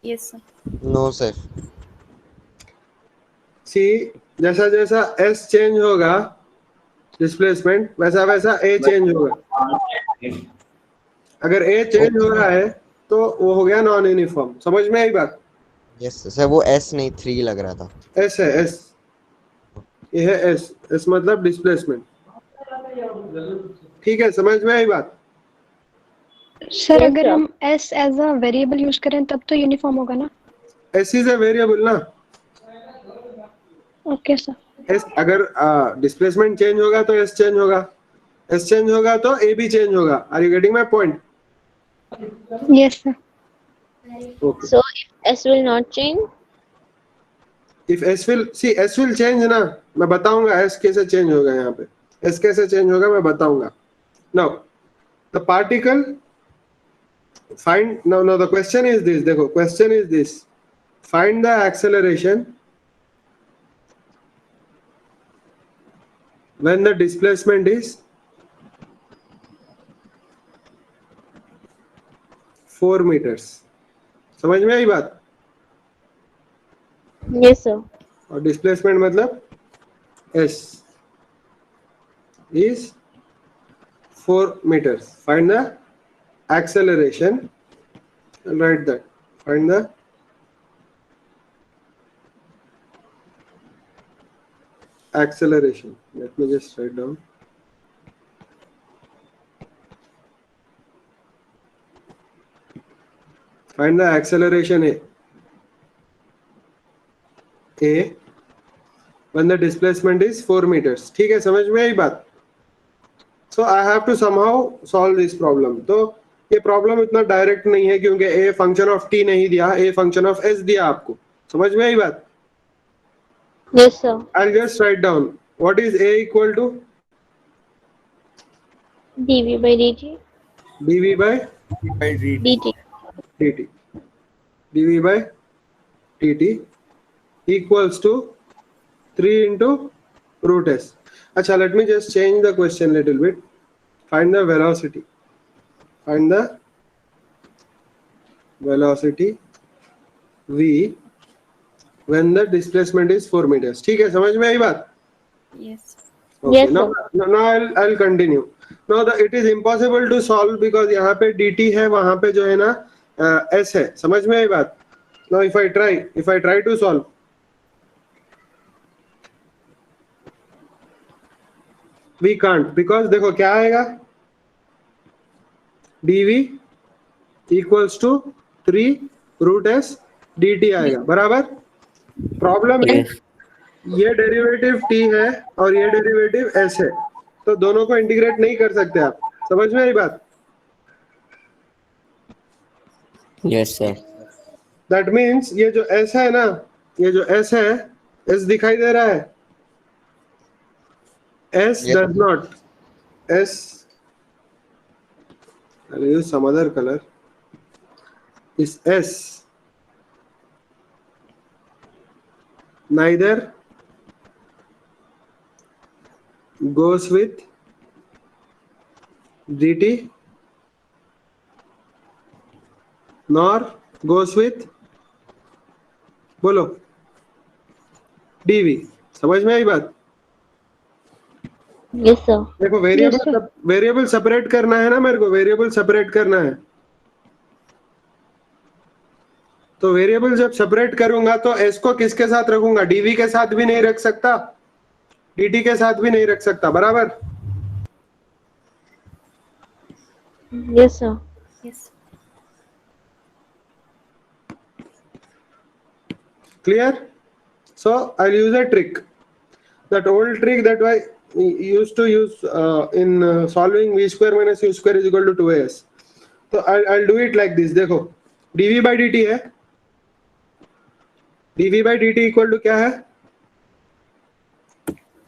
Yes sir. No sir. See, जैसा जैसा S चेंज होगा डिस्प्लेसमेंट, वैसा वैसा A चेंज होगा। अगर A चेंज हो रहा है तो वो हो गया नॉन यूनिफॉर्म। समझ में आई बात? यस सर, वो S नहीं 3 लग रहा था। S है, S, ये है S, S मतलब डिस्प्लेसमेंट। ठीक है, समझ में आई बात? सर अगर हम s as a variable use करें तब तो यूनिफॉर्म होगा ना? S इज अ वेरिएबल ना। Okay sir. S अगर डिस्प्लेसमेंट चेंज होगा तो S चेंज होगा, S चेंज होगा तो A भी चेंज होगा। Are you getting my point? Yes sir. Okay. So if S will not change, if S will change ना, मैं बताऊंगा S कैसे चेंज होगा। यहाँ पे S कैसे चेंज होगा मैं बताऊंगा। Now the particle find, now the question is this, देखो question is this, find the acceleration when the displacement is 4 meters. समझ में आई बात? yes sir. और डिस्प्लेसमेंट मतलब S is 4 meters. Find the acceleration. I'll write that. Find the acceleration. Let me just write down. Find the acceleration A when the displacement is 4 meters. ठीक है, समझ में आई बात? So I have to somehow solve this problem. तो ये problem इतना direct नहीं है क्योंकि A फंक्शन ऑफ t नहीं दिया, A फंक्शन ऑफ s दिया आपको। समझ में आई बात? Yes sir. I'll just write down what is A equal to dv by dt. dv by dt. dt. dv by dt equals to 3 into root s. अच्छा, let me just change the question little bit. Find the velocity. Find the velocity v when the displacement is 4 meters. ठीक है, समझ में आई बात? Yes. Okay. Yes, now I'll continue. Now it is impossible to solve because यहाँ पे dt है, वहाँ पे जो है ना s है। समझ में आई बात? Now if I try to solve, we can't, because देखो क्या आएगा, dv equals to 3√s dt आएगा, बराबर। प्रॉब्लम है Yes. ये डेरिवेटिव t है और ये डेरिवेटिव s है, तो दोनों को इंटीग्रेट नहीं कर सकते आप। समझ में आई बात? Yes, sir. दैट मीन्स ये जो s है ना, ये जो s है, s दिखाई दे रहा है, s Yes. does not, s, I'll use some other color, is s neither goes with dt nor goes with, बोलो, dv। समझ में आई बात? Yes, sir. देखो Yes, sir. वेरिएबल सेपरेट करना है ना, मेरे को वेरिएबल सेपरेट करना है, तो वेरिएबल जब सेपरेट करूंगा तो s को किसके साथ रखूंगा? dv के साथ भी नहीं रख सकता, dt के साथ भी नहीं रख सकता, बराबर। Yes, sir. Yes. Clear? So I'll use a trick, that old trick that I used to use in solving v square minus u square is equal to 2as. So I'll do it like this। देखो dv by dt है, dv by dt equal to क्या है?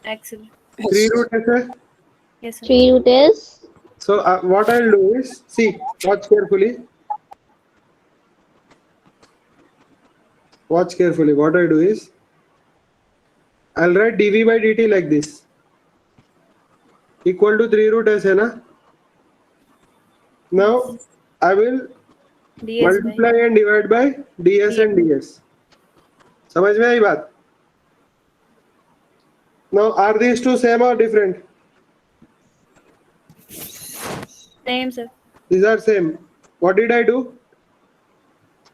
Axel. 3√s है। Yes, sir. 3√s. So what I'll do is, see, watch carefully, watch carefully, what I do is, I'll write dv by dt like this, equal to 3√s है ना। Now I will DS multiply and divide by ds and ds। समझ में आई बात? Now are these two same or different? Same, sir. These are same. What did I do?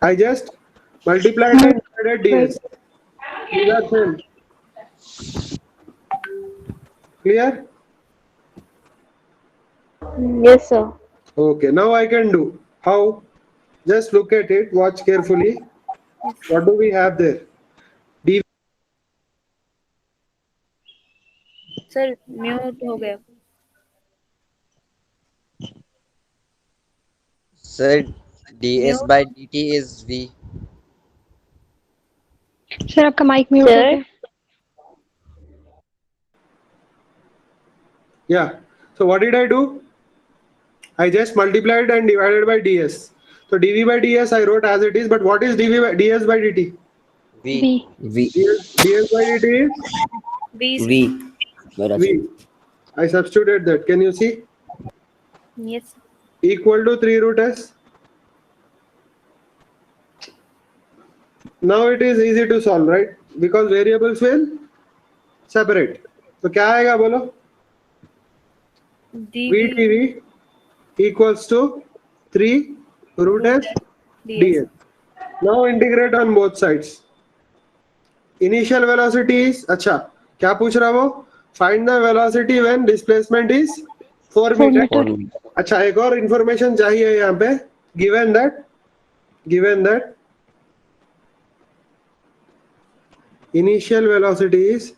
I just multiplied and divided ds. These are same. Clear? Yes, sir. Okay, now I can do. How? Just look at it, watch carefully. What do we have there? dv Sir, mute हो गया। Sir, ds Mute. by dt is v. Sir आपका mic mute हो Sir. गया। Yeah. So what did I do? I just multiplied and divided by ds. So dv by ds I wrote as it is, but what is dv by ds by dt? v. V। ds by dt is B, sir. V. बराबर। v. I substituted that. Can you see? Yes. sir. Equal to 3√s. Now it is easy to solve, right? Because variables will separate. तो क्या आएगा बोलो? DV v dv equals to 3√s ds. Now integrate on both sides. Initial velocity is, अच्छा क्या पूछ रहा वो? Find the velocity when displacement is 4 meter. अच्छा एक और information चाहिए यहाँ पे, given that initial velocity is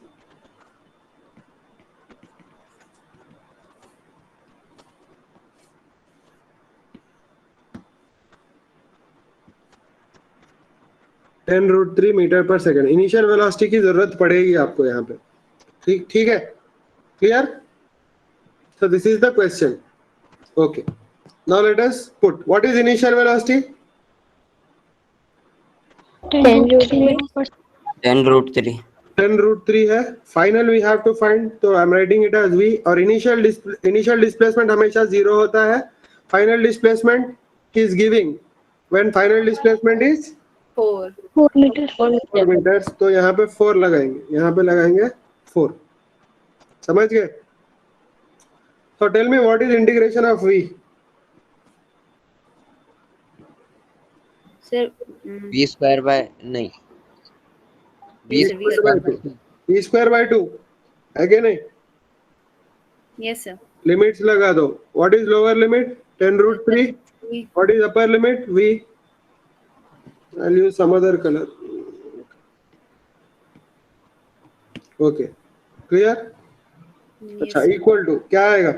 (10√3 metre पर सेकेंड। इनिशियल वेलोसिटी की जरूरत पड़ेगी आपको यहाँ पे, ठीक है? Clear? So this is the question. Okay. Now let us put, what is initial velocity? 10√3 10√3 10√3 है। Final we have to find, तो I'm writing it as v, और initial displacement हमेशा 0 होता है। Final displacement is giving when final displacement is 4. 4 metre. 4 meters, तो यहाँ पे 4 लगाएंगे, यहाँ पे लगाएंगे 4। समझ गए? So tell me what is integration of v? Sir, v square by नहीं v Yes, sir, square by 2. v square by 2 है कि नहीं? Yes, sir. लिमिट्स लगा दो. What is lower limit? 10 root 3. What is upper limit? V. I'll use some other color. Okay. Clear? Yes, अच्छा, sir. Equal to क्या आएगा?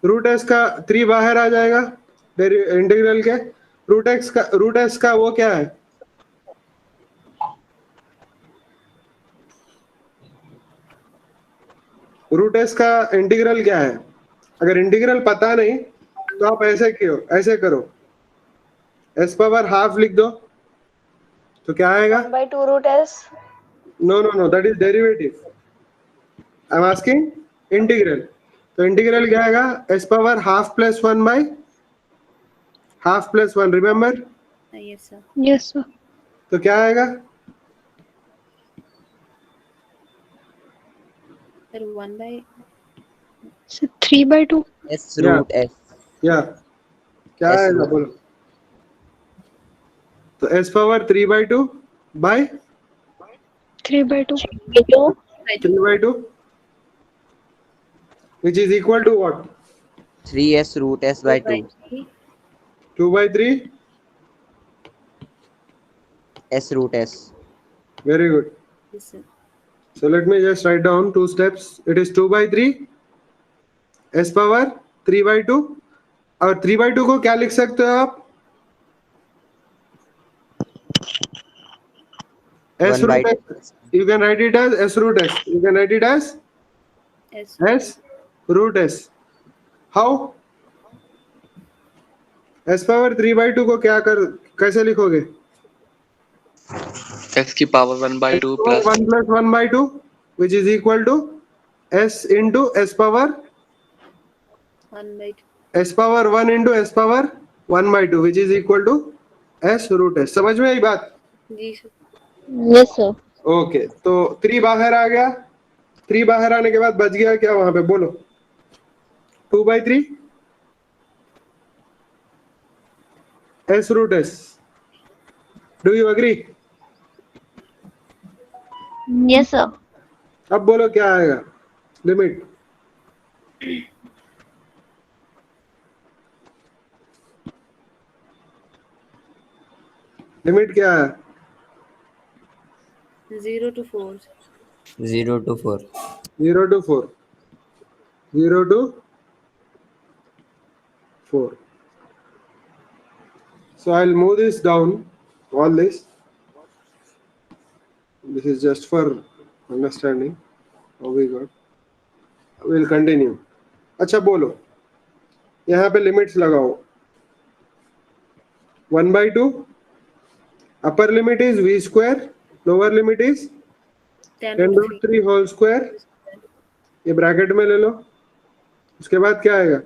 Root S का 3 बाहर आ जाएगा इंटीग्रल के. रूट एस का वो क्या है? रूट एस का इंटीग्रल क्या है? अगर इंटीग्रल पता नहीं तो आप ऐसे करो, एस पावर हाफ लिख दो तो क्या आएगा? 1/2 root s. No, that is derivative. I am asking integral. तो इंटीग्रल क्या आएगा? S power half plus 1 by half plus 1. Remember? Yes, sir. Yes, sir. तो क्या आएगा? Sir, 1 by So 3/2. S root S. या क्या S आएगा root. बोलो? तो S power 3/2 bye 3/2. 3/2 which is equal to what? 3S root S by 2. 2/3. S root S. Very good. Yes, sir. So let me just write down 2 steps. It is 2/3 s power 3/2. और 3/2 को क्या लिख सकते हो आप? S 1 by root S. You can write it as S root S. You can write it as S. S root S. How? S power 3/2 को कैसे लिखोगे? x की power 1/2 plus 1 plus 1/2 which is equal to S into S power 1 by 2. S power 1 into S power 1/2 which is equal to S root S. समझ में आई बात? जी sir. Yes, sir. Okay, तो 3 बाहर आ गया. 3 बाहर आने के बाद बच गया क्या वहां पे? बोलो. 2/3 S root S. Do you agree? Yes, sir. अब बोलो क्या आएगा? लिमिट. लिमिट क्या है? 0 to 4. 0 to 4. 0 to 4. 0 to 4. So I'll move this down, all this. This is just for understanding how we got. We'll continue. अच्छा बोलो, यहाँ पे लिमिट्स लगाओ. 1/2. Upper limit is v square. Lower limit is 10 root 3 whole square. ये bracket में ले लो. उसके बाद क्या आएगा?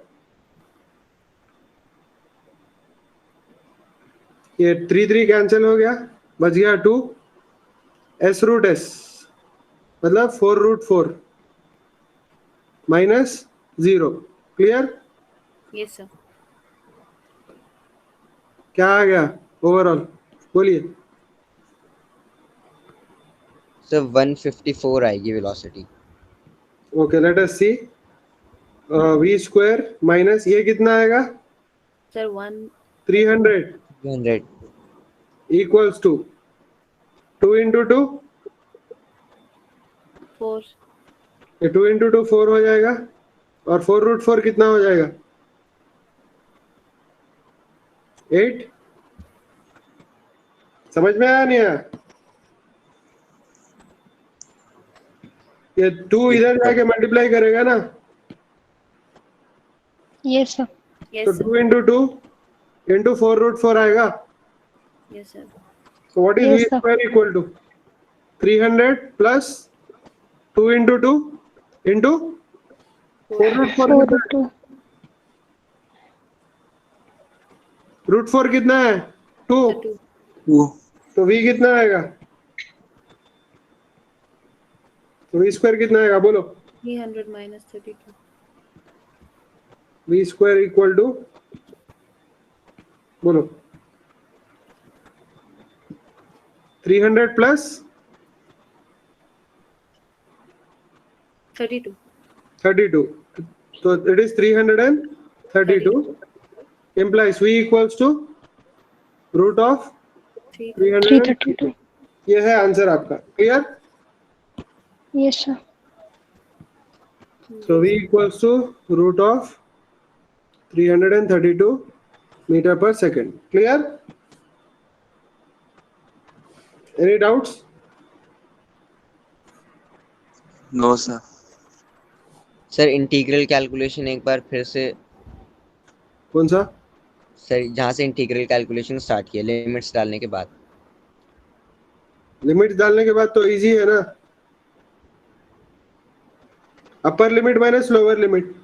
ये 3 कैंसिल हो गया, बच गया 2. S root S मतलब 4 root 4 minus 0. Clear? Yes, sir. क्या आ गया ओवरऑल? बोलिए. So 154 आएगी velocity. ओके, लेट अस सी. v स्क्वायर माइनस ये कितना आएगा? Sir, 1 300 200. equals to 2 into 2. 4. ये 2 into 2 4 हो जाएगा. और 4 root 4 कितना हो जाएगा? 8. समझ में आया नहीं आया? ये 2 इधर जाके मल्टीप्लाई करेगा ना, Yes, sir. Yes, तो sir. 2 into 2 into 4 root 4 आएगा. Yes, sir. So what is Yes, v sir. square equal to? 300 plus 2 into 2 into 4 root 4 4 कितना है? root 2. root 4 कितना है? 2. 2. तो v कितना आएगा? तो v स्क्वायर कितना आएगा? बोलो. 300 minus 32. v square equal to, बोलो, 300 plus 32. 32. So it is 332 implies v equals to root of 300. 332. ये है आंसर आपका. Clear? Yes, sir. So v equals to root of 332 meter per second. Clear? Any doubts? No, sir. Sir integral calculation एक बार फिर से. कौन सा? Sir जहाँ से इंटीग्रल कैलकुलेशन स्टार्ट किया लिमिट्स डालने के बाद. लिमिट्स डालने के बाद तो इजी है ना. Upper limit minus lower limit.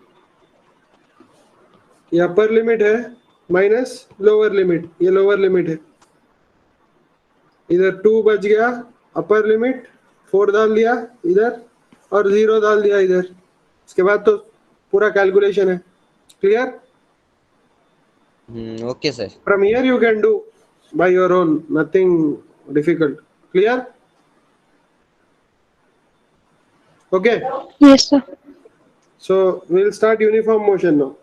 ये अपर लिमिट है माइनस लोअर लिमिट. ये लोअर लिमिट है. इधर 2 बच गया. अपर लिमिट 4 डाल दिया इधर और 0 डाल दिया इधर. इसके बाद तो पूरा कैलकुलेशन है. Clear? Okay sir. From here you can do by your own. Nothing difficult. Clear? Okay. Yes, sir. So we'll start uniform motion now.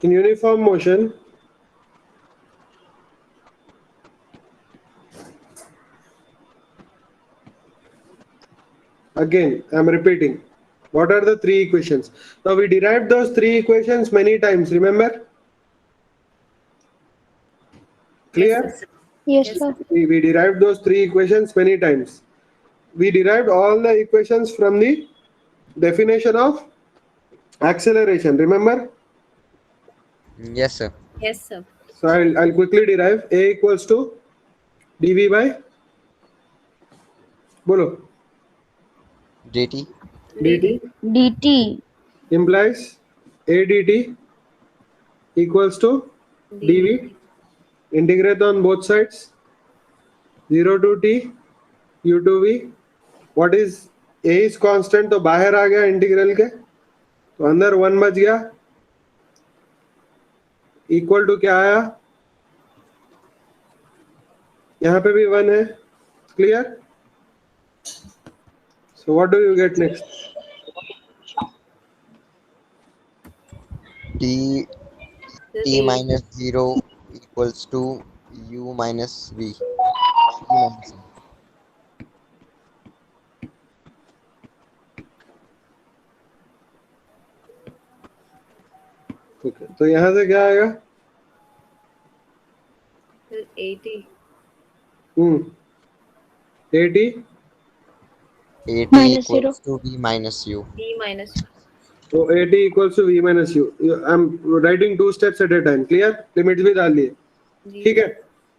In uniform motion, again I am repeating, what are the 3 equations? Now we derived those 3 equations many times, remember? Clear? Yes, sir. We derived those 3 equations many times. We derived all the equations from the definition of acceleration, remember? Yes sir. Yes, sir. So I'll quickly derive. A equals to dv by bolo dt dt dt implies a dt equals to dv. Integrate on both sides. 0 to t u to v. What is a is constant, तो बाहर आ गया integral के, तो अंदर 1 बच गया. Equal to क्या आया? यहाँ पे भी 1 है. Clear? So what do you get next? t t minus 0 equals to u minus v. Okay. तो यहाँ से क्या आएगा? Sir, 80. 80 at Minus equals to v minus u. D minus. तो 80 equals to v minus u. I'm writing 2 steps at a time. Clear? Limits भी डाल दिए. ठीक है.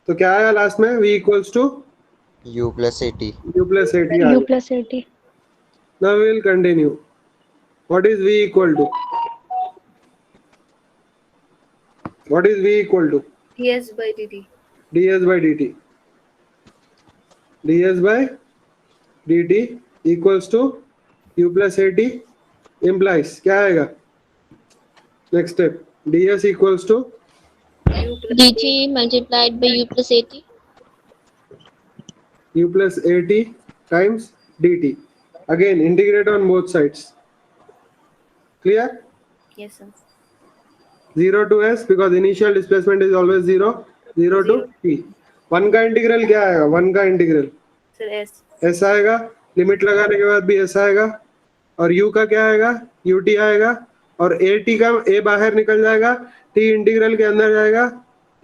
तो क्या आया लास्ट में? v equals to u plus 80. u plus 80 U आया. plus 80. Now we will continue. What is v equal to? What is v equal to? ds by dt. ds by dt. ds by dt equals to u plus 80 implies क्या आएगा? Next step. ds equals to U plus dt multiplied by u plus 80. u plus 80 times dt. Again integrate on both sides. Clear? Yes, sir. 0 to s because initial displacement is always 0. 0 to t. 1 का integral क्या आएगा? 1 का integral Sir, S. s आएगा. Limit लगाने के बाद भी s आएगा. और u का क्या आएगा? ut आएगा. और a t का a बाहर निकल जाएगा. t इंटीग्रल के अंदर जाएगा.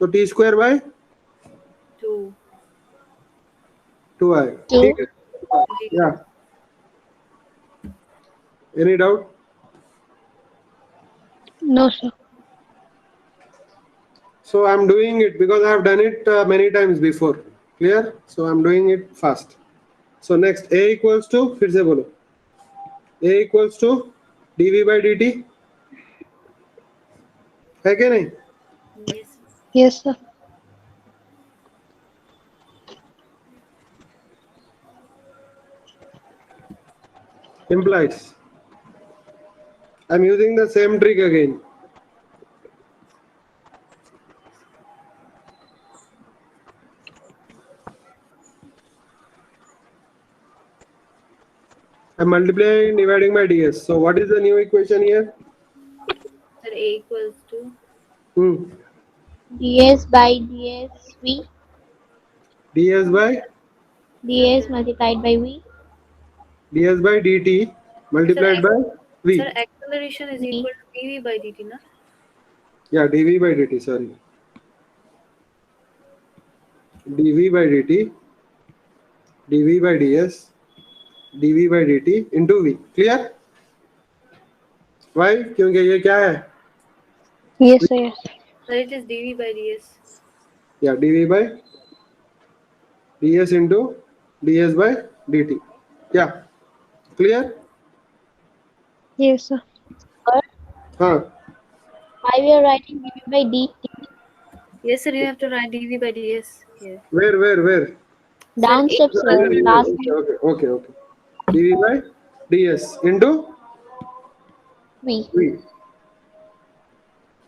तो t स्क्वायर बाय 2. 2 आएगा. Two. ठीक है. या any doubt? No, sir. So I'm doing it because I have done it many times before. Clear? So I'm doing it fast. So next a equals to फिर से बोलो. a equals to dv by dt है क्या नहीं? Yes. Yes, sir. Implies. I'm using the same trick again. I'm multiplying and dividing by ds. So what is the new equation here? Sir, A equals to ds by dsv, ds by ds multiplied by v, ds by dt multiplied by v. sir, acceleration is equal to dv by dt, na? Yeah, dv by dt. Sorry, dv by dt, dv by ds, dv by dt into v. Clear? Why? क्योंकि ये क्या है? Yes, sir. Yes. Sir, it is dv by ds. Yeah, dv by ds into ds by dt. Yeah, clear? Yes, sir. हाँ. why we are writing dv by dt? Yes, sir, you have to write dv by ds here. Where? Down Sir, steps, sir. Last Okay. dv by ds into v. v.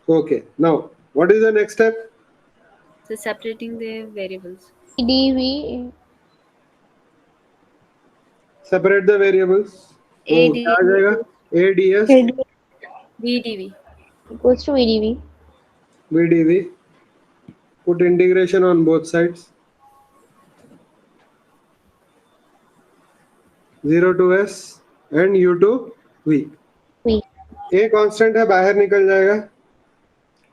Okay. Now, what is the next step? So separating the variables. dv Separate the variables. तो A क्या आ जाएगा? a ds v dv. equals to vdv. v dv. Put integration on both sides. 0 to s and u to v. v. a constant है, बाहर निकल जाएगा.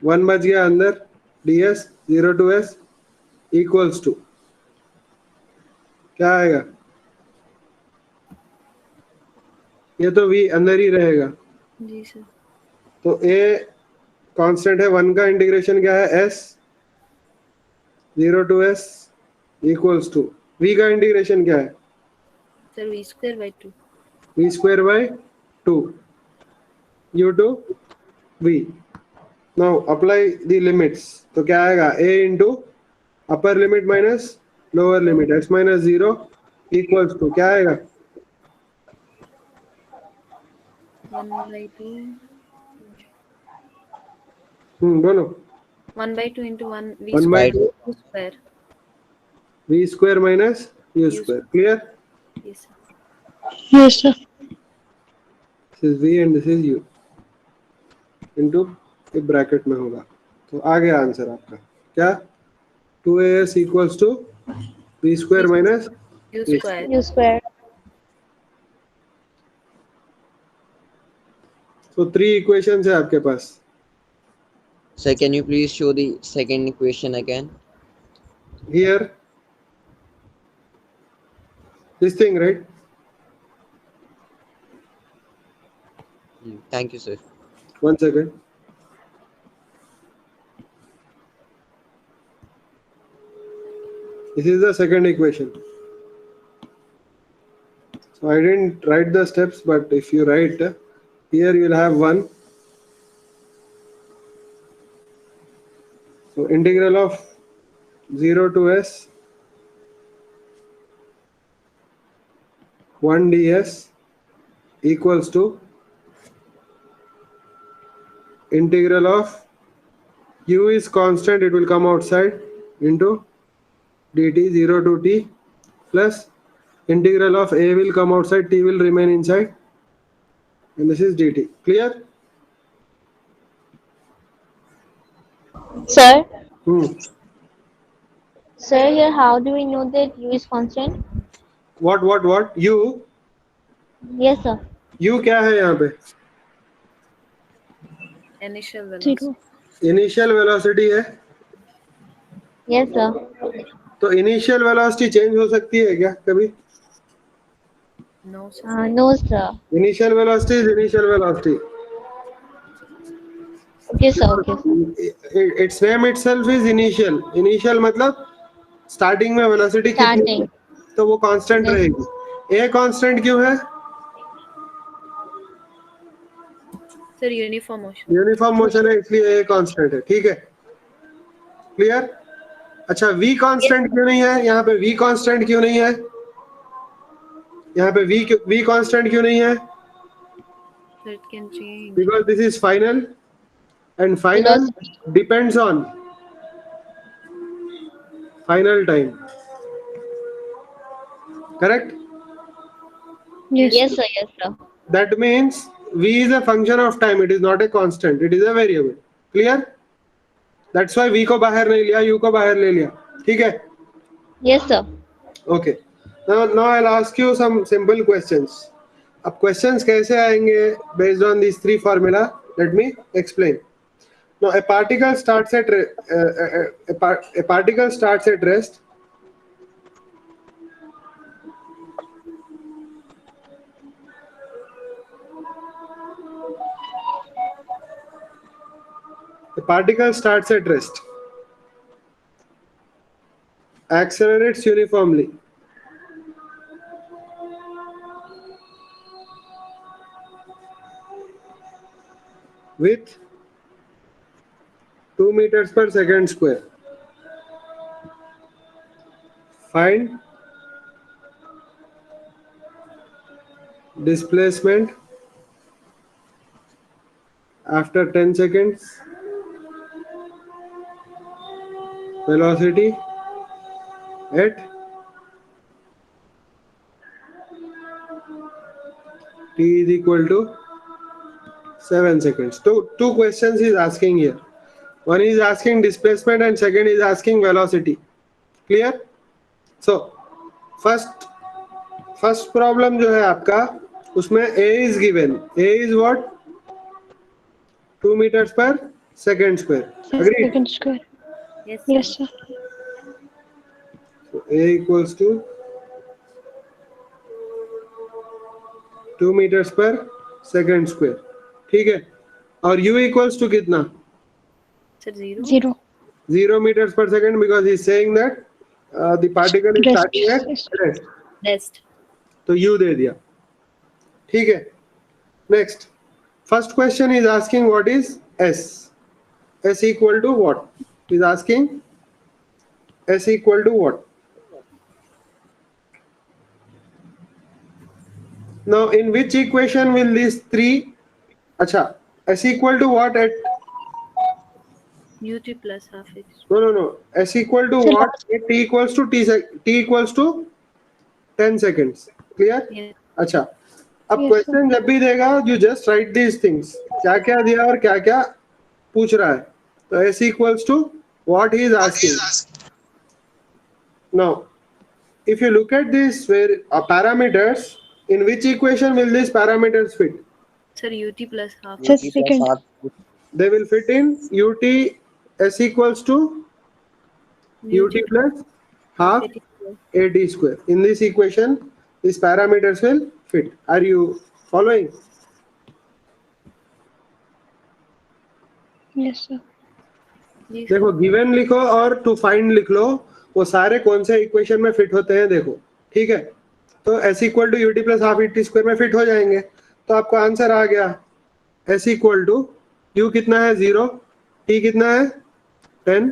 1 बच गया अंदर. ds 0 to s equals to क्या आएगा? ये तो v अंदर ही रहेगा. जी सर. तो a कांस्टेंट है, 1 का इंटीग्रेशन क्या है? s 0 to s equals to v का इंटीग्रेशन क्या है? Sir v square by 2. v square by 2 u to v. Now apply the limits. तो क्या आएगा? a into upper limit minus lower limit s minus 0 equals to क्या आएगा? 1 by 2. बोलो. 1 by 2 into 1 v 1 by square 2 2 square. v square minus u square. Clear? Yes, sir. Yes, sir. This is v and this is u into एक bracket में होगा. तो आ गया answer आपका. क्या? 2as equals to v square minus U square. u square. so 3 equations है आपके पास. Sir, can you please show the second equation again? Here this thing, right? Thank you, sir. 1 second. This is the second equation. So I didn't write the steps, but if you write here, you'll have 1. So integral of 0 to s 1 ds equals to integral of u is constant, it will come outside, into dt 0 to t plus integral of a will come outside, t will remain inside, and this is dt. Clear? Sir, sir, here how do we know that u is constant? What u Yes, sir. u क्या है यहाँ पे? Initial velocity. 0. Initial velocity है. Yes, sir. तो initial velocity change हो सकती है क्या कभी? No, sir. No, sir. Initial velocity is initial velocity. Okay, sir. Okay, sir. It's name itself is initial. Initial मतलब स्टार्टिंग में वेलोसिटी कितनी Starting. है, तो वो कांस्टेंट Yes. रहेगी. ए कांस्टेंट क्यों है? Sir, uniform motion. Uniform motion है, इसलिए ए कांस्टेंट है. ठीक है, क्लियर? अच्छा, वी कांस्टेंट क्यों नहीं है यहाँ पे? वी कांस्टेंट क्यों नहीं है यहाँ पे? वी कांस्टेंट क्यों नहीं है? So it can change. Because this is final, and final depends on final time. Correct? Yes. Yes, sir. Yes, sir. That means v is a function of time. It is not a constant. It is a variable. Clear? That's why v को बाहर नहीं लिया, u को बाहर ले लिया. ठीक है? Yes, sir. Okay. Now I'll ask you some simple questions. अब questions कैसे आएंगे based on these three formula? Let me explain. Now a particle starts at a particle starts at rest. A particle starts at rest, accelerates uniformly, with 2 meters per second square. Find displacement after 10 seconds, velocity at t is equal to 7 seconds. Two questions is asking here. One is asking displacement and second is asking velocity. Clear? So first problem जो है आपका उसमें a is given. A is what? 2 meters per second square. Agreed? Second square. Yes. Yes, sir. So a equals to 2 meters per second square. ठीक है? और u equals to कितना? Sir, 0. 0. 0 meters per second, because he's saying that the particle is Rest. starting at rest. Rest. तो u दे दिया. ठीक है? Next, first question is asking what is s. S equal to what? Is asking s equal to what? Now in which equation will these three? अच्छा, s equal to what at? ut plus half x. No. S equal to Sir, what at t equals to t equals to 10 seconds. Clear? Yes. अच्छा, अब Yes, question जब भी देगा you just write these things. क्या क्या दिया और क्या क्या पूछ रहा है. तो s equals to what he is asking. Now, if you look at these parameters, in which equation will these parameters fit? Sir, ut plus half. Just second. They will fit in ut s equals to ut plus half at square. In this equation, these parameters will fit. Are you following? Yes, sir. Yes. देखो given लिखो और to find लिख लो, वो सारे कौन से equation में fit होते हैं देखो. ठीक है? तो s equal to ut plus half et square में फिट हो जाएंगे. तो आपको आंसर आ गया. s इक्वल टू u कितना है 0, t कितना है 10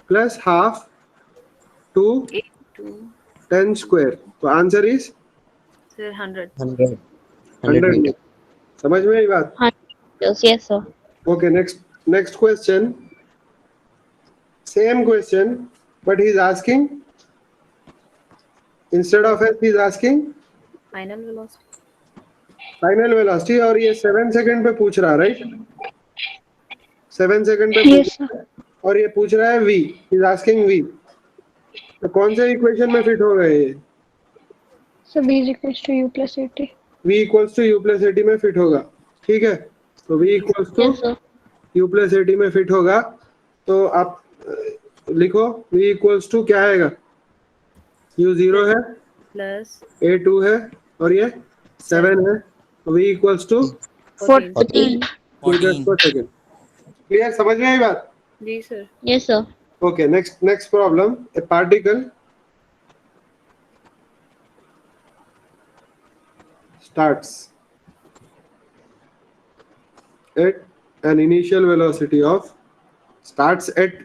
प्लस हाफ 2 2. 10 स्क्वायर. तो आंसर इज Sir, 100. 100 100. समझ में आई बात? Yes, yes, sir. Okay, next question. Same question, but he's asking, instead of s, he's asking Final velocity. Final velocity. और ये 7 सेकंड पे पूछ रहा है, राइट? 7 सेकंड पे Yes, पूछ रहा है, और ये पूछ रहा है v. He's asking v. तो कौन से इक्वेशन में फिट होगा ये? So b is equals to u plus at. v equals to u plus at में फिट होगा. ठीक है? तो v equals to Yes, sir. u plus at में फिट होगा. तो आप लिखो v equals to क्या आएगा? u 0 है, Plus a 2 है और ये 7 है. v equals to 14. meters per second. Clear? समझ में आई बात? जी sir. Yes, sir. Okay, next problem. A particle starts at an initial velocity of starts at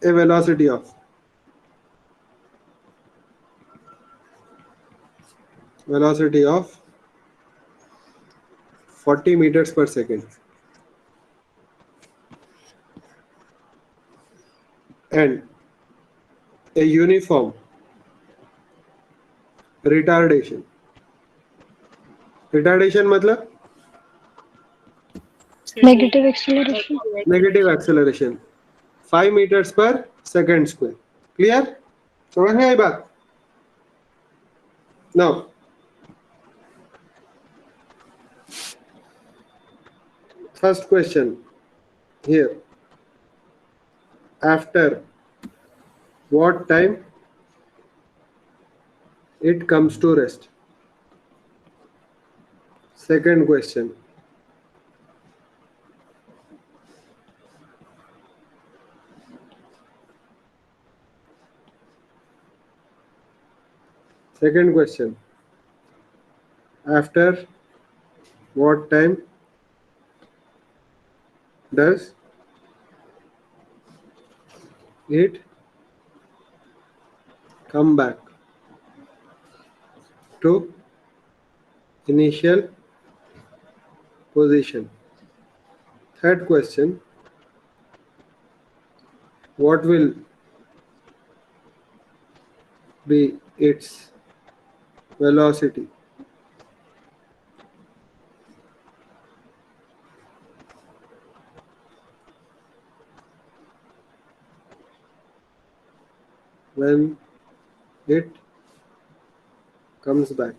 a velocity of velocity of 40 meters per second and a uniform retardation retardation मतलब negative acceleration. Negative acceleration 5 meters per second square. Clear? समझ में आई बात? Now first question here. After what time it comes to rest? Second question. Second question. After what time does it come back to initial position? Third question. What will be its velocity? When it comes back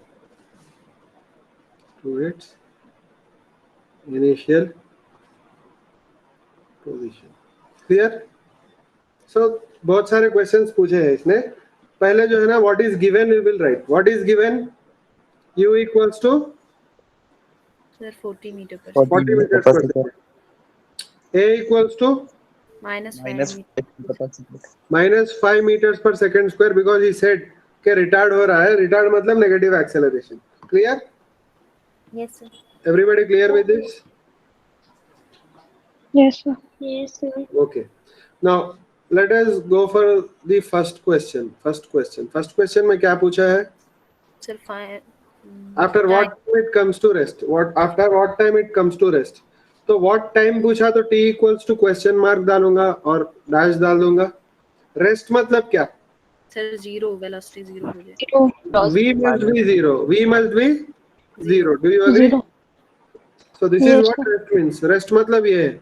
to its initial position. Clear? So बहुत सारे questions पूछे हैं इसने. पहले जो है ना, what is given we will write. What is given? U equals to Sir, 40 meter per 40 meters per second. A equals to minus 5 minus 5 meters per second square because he said कि retard हो रहा है. Retard मतलब negative acceleration. Clear? Yes, sir. Everybody clear with this? Yes, sir. Yes, sir. Okay. Now let us go for the first question. First question में क्या पूछा है? Sir, 5. After what time it comes to rest? After what time it comes to rest? तो what time पूछा तो t equals to question mark डालूंगा और dash डाल दूंगा. Rest मतलब क्या? Sir, 0 velocity 0 हो जाए. V must be 0. V must be 0. Do you agree? 0. So this Yes, is what sir. rest means. Rest मतलब ये है.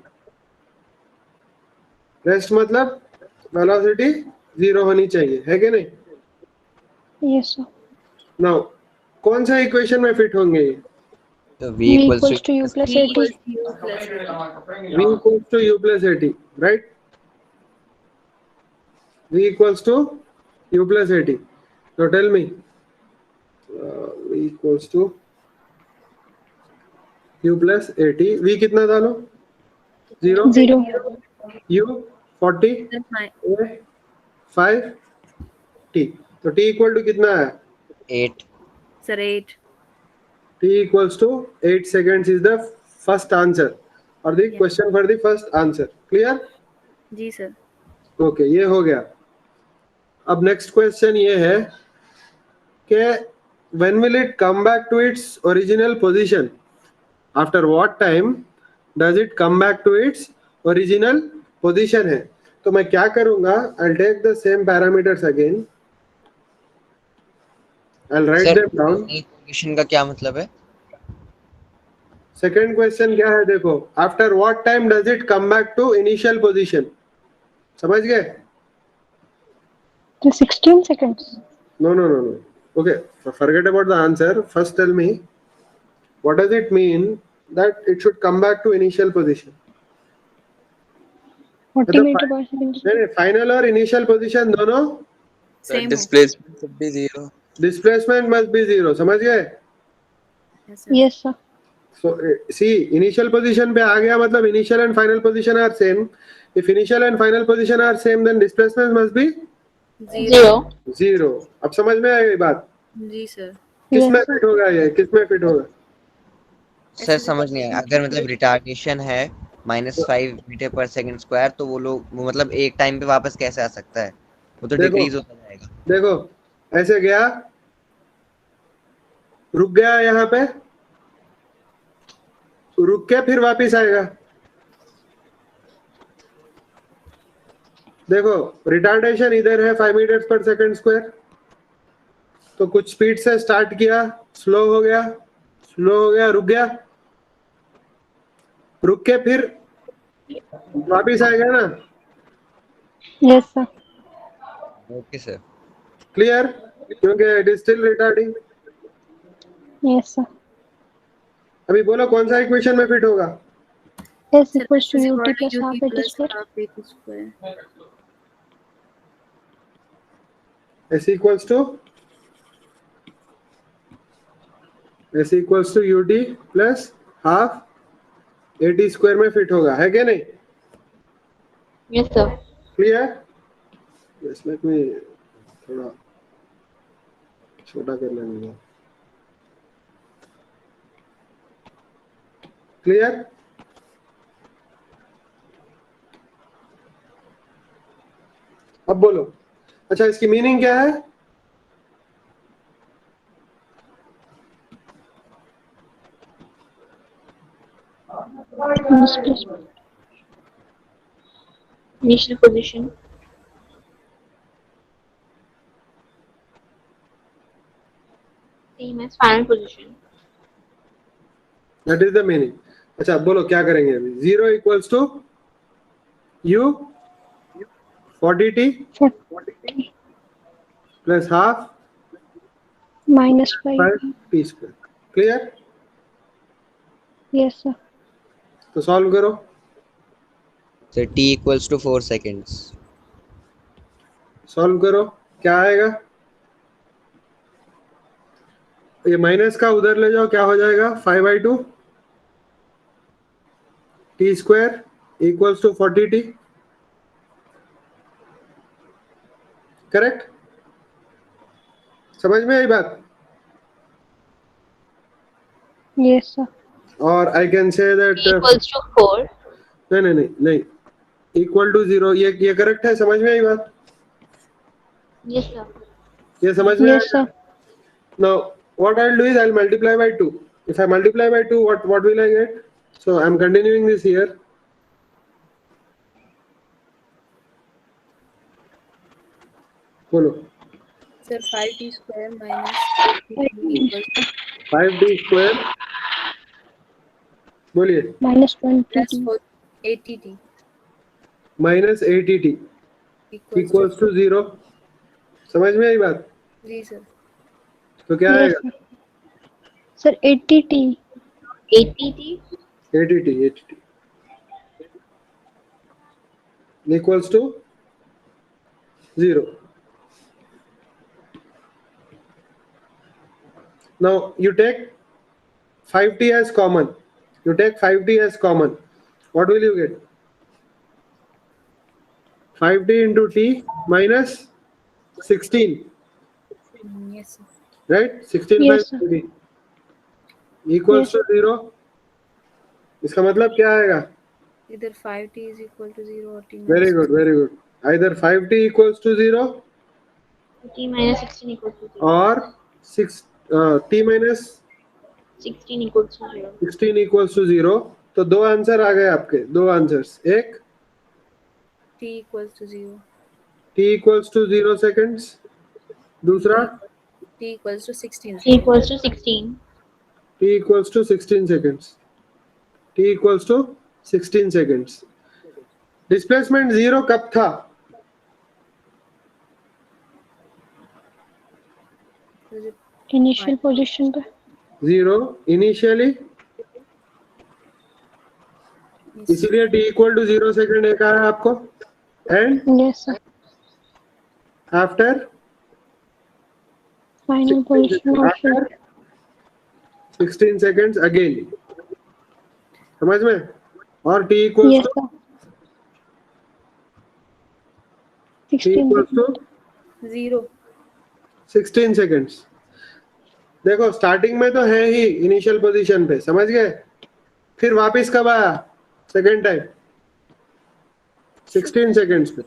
Rest मतलब velocity 0 होनी चाहिए, है कि नहीं? Yes, sir. Now कौन सा इक्वेशन में फिट होंगे ये? तो V equals to U plus V 80. equals to U plus V equals to U plus 80, right? V equals to U plus 80. Now tell me, V equals to U plus 80. V कितना डालो? 0. 0. U 40. Sir, 5. A 5. T. तो T equal to कितना है? 8. Sir, 8. T equals to 8 seconds is the first answer or the question for the first answer. Clear? Ji sir. Okay, ये हो गया. अब next question ये है कि when will it come back to its original position? After what time does it come back to its original position है? तो मैं क्या करूँगा? I'll take the same parameters again. I'll write them down. Position का क्या मतलब है? Second question क्या है देखो? After what time does it come back to initial position? समझ गए? 16 seconds. No. Okay, forget about the answer. First tell me, what does it mean that it should come back to initial position? 40 meter per second. नहीं, final और initial position दोनों Same. Displacement should be 0. displacement must be 0. समझ गए? Yes, sir. Yes, sir. So see, initial position पे आ गया मतलब initial and final position are same. If initial and final position are same, then displacement must be 0. 0. अब समझ में आई ये बात? जी sir. किसमें Yes, sir. फिट होगा ये? किसमें फिट होगा? सर समझ नहीं आया. अगर मतलब रिटार्डेशन है -5 मीटर पर सेकंड स्क्वायर तो वो मतलब एक टाइम पे वापस कैसे आ सकता है? वो तो देखो. डिक्रीज होता जाएगा. देखो ऐसे गया, रुक गया यहाँ पे, रुक के फिर वापस आएगा. देखो रिटार्डेशन इधर है 5 meters per second square. तो कुछ स्पीड से स्टार्ट किया, स्लो हो गया, स्लो हो गया, रुक गया, रुक के फिर वापिस आएगा ना? Yes sir. Okay sir. Clear? क्योंकि it is still retarding. Yes sir. अभी बोलो कौन सा इक्वेशन में फिट होगा? S equals to ut plus half at square. half at square. S equals to ut plus half at square में fit होगा, है क्या नहीं? Yes, sir. Clear? Yes, let me थोड़ा छोटा कर लेंगे। क्लियर? अब बोलो, अच्छा इसकी मीनिंग क्या है? Initial position. Same as final position. That is the meaning. अच्छा बोलो क्या करेंगे अभी? 0 equals to u 40t plus half minus 5. 5t square. Clear? Yes sir. तो सॉल्व करो। Sir t equals to 4 seconds. Solve करो, क्या आएगा? ये माइनस का उधर ले जाओ, क्या हो जाएगा? 5/2 t square equals to 40t। Correct? समझ में आई बात? Yes sir. और I can say that Equals to 4. नहीं इक्वल टू 0, ये करेक्ट है? समझ में आई बात? Yes, sir. ये समझ में? Yes sir. Now what I'll do is I'll multiply by 2. If I multiply by 2, what will I get? So I'm continuing this here. बोलो। Sir, 5t square minus 8t equals to 5t square बोलिए Minus 20. plus 80t minus 80t equals to 0। समझ में आई बात? जी sir. तो क्या Yes आएगा? sir. Sir 80t. 80t. 80t equals to 0. Now you take 5t as common. What will you get? 5t into t minus 16. Yes sir. Right? 16 Yes, by sir. 3 equals to 0. इसका मतलब क्या आएगा? Either 5t is equal to 0 or t Very minus good. Either 5t equals to 0 T minus 16 equals to 0. और t minus 16 equals to 0. 16 equals to 0. तो दो answer आ गए आपके, दो आंसर्स। एक t equals to 0. t equals to 0 seconds, दूसरा t equals to 16. T equals to 16. t equals to 16 seconds. t equals to 16 seconds. Displacement 0 कब था? Was it Initial position पे. 0 इनिशियली, इसीलिए t equal to 0 सेकंड एक आया आपको। And Yes sir. After Final position of it. 16 seconds again. समझ में? और t equals Yes to sir. t 16 equals to 0? 16 seconds. देखो स्टार्टिंग में तो है ही इनिशियल पोजीशन पे, समझ गए? फिर वापस कब आया? सेकेंड टाइम 16 सेकंड्स पे।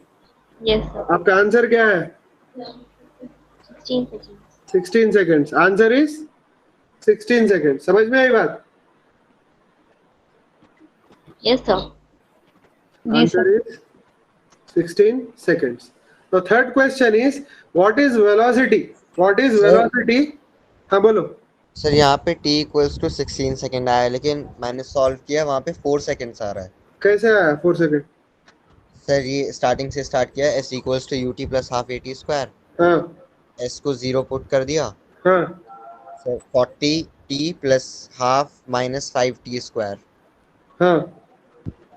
Yes, sir. आपका आंसर क्या है? 16 seconds. 16 seconds. Answer is 16 seconds. समझ में आई बात? Yes, sir. Yes sir. Answer is 16 seconds. The third question is what is velocity? What is Sir. velocity? हाँ बोलो। सर यहाँ पे t इक्वल्स टू 16 सेकेंड आया है, लेकिन मैंने सॉल्व किया वहाँ पे 4 सेकेंड्स आ रहा है। कैसे आया 4 सेकंड? सर ये स्टार्टिंग से स्टार्ट किया, s equals to ut plus half at square, हाँ s को 0 पुट कर दिया, हाँ sir 40t plus half minus 5t square. हाँ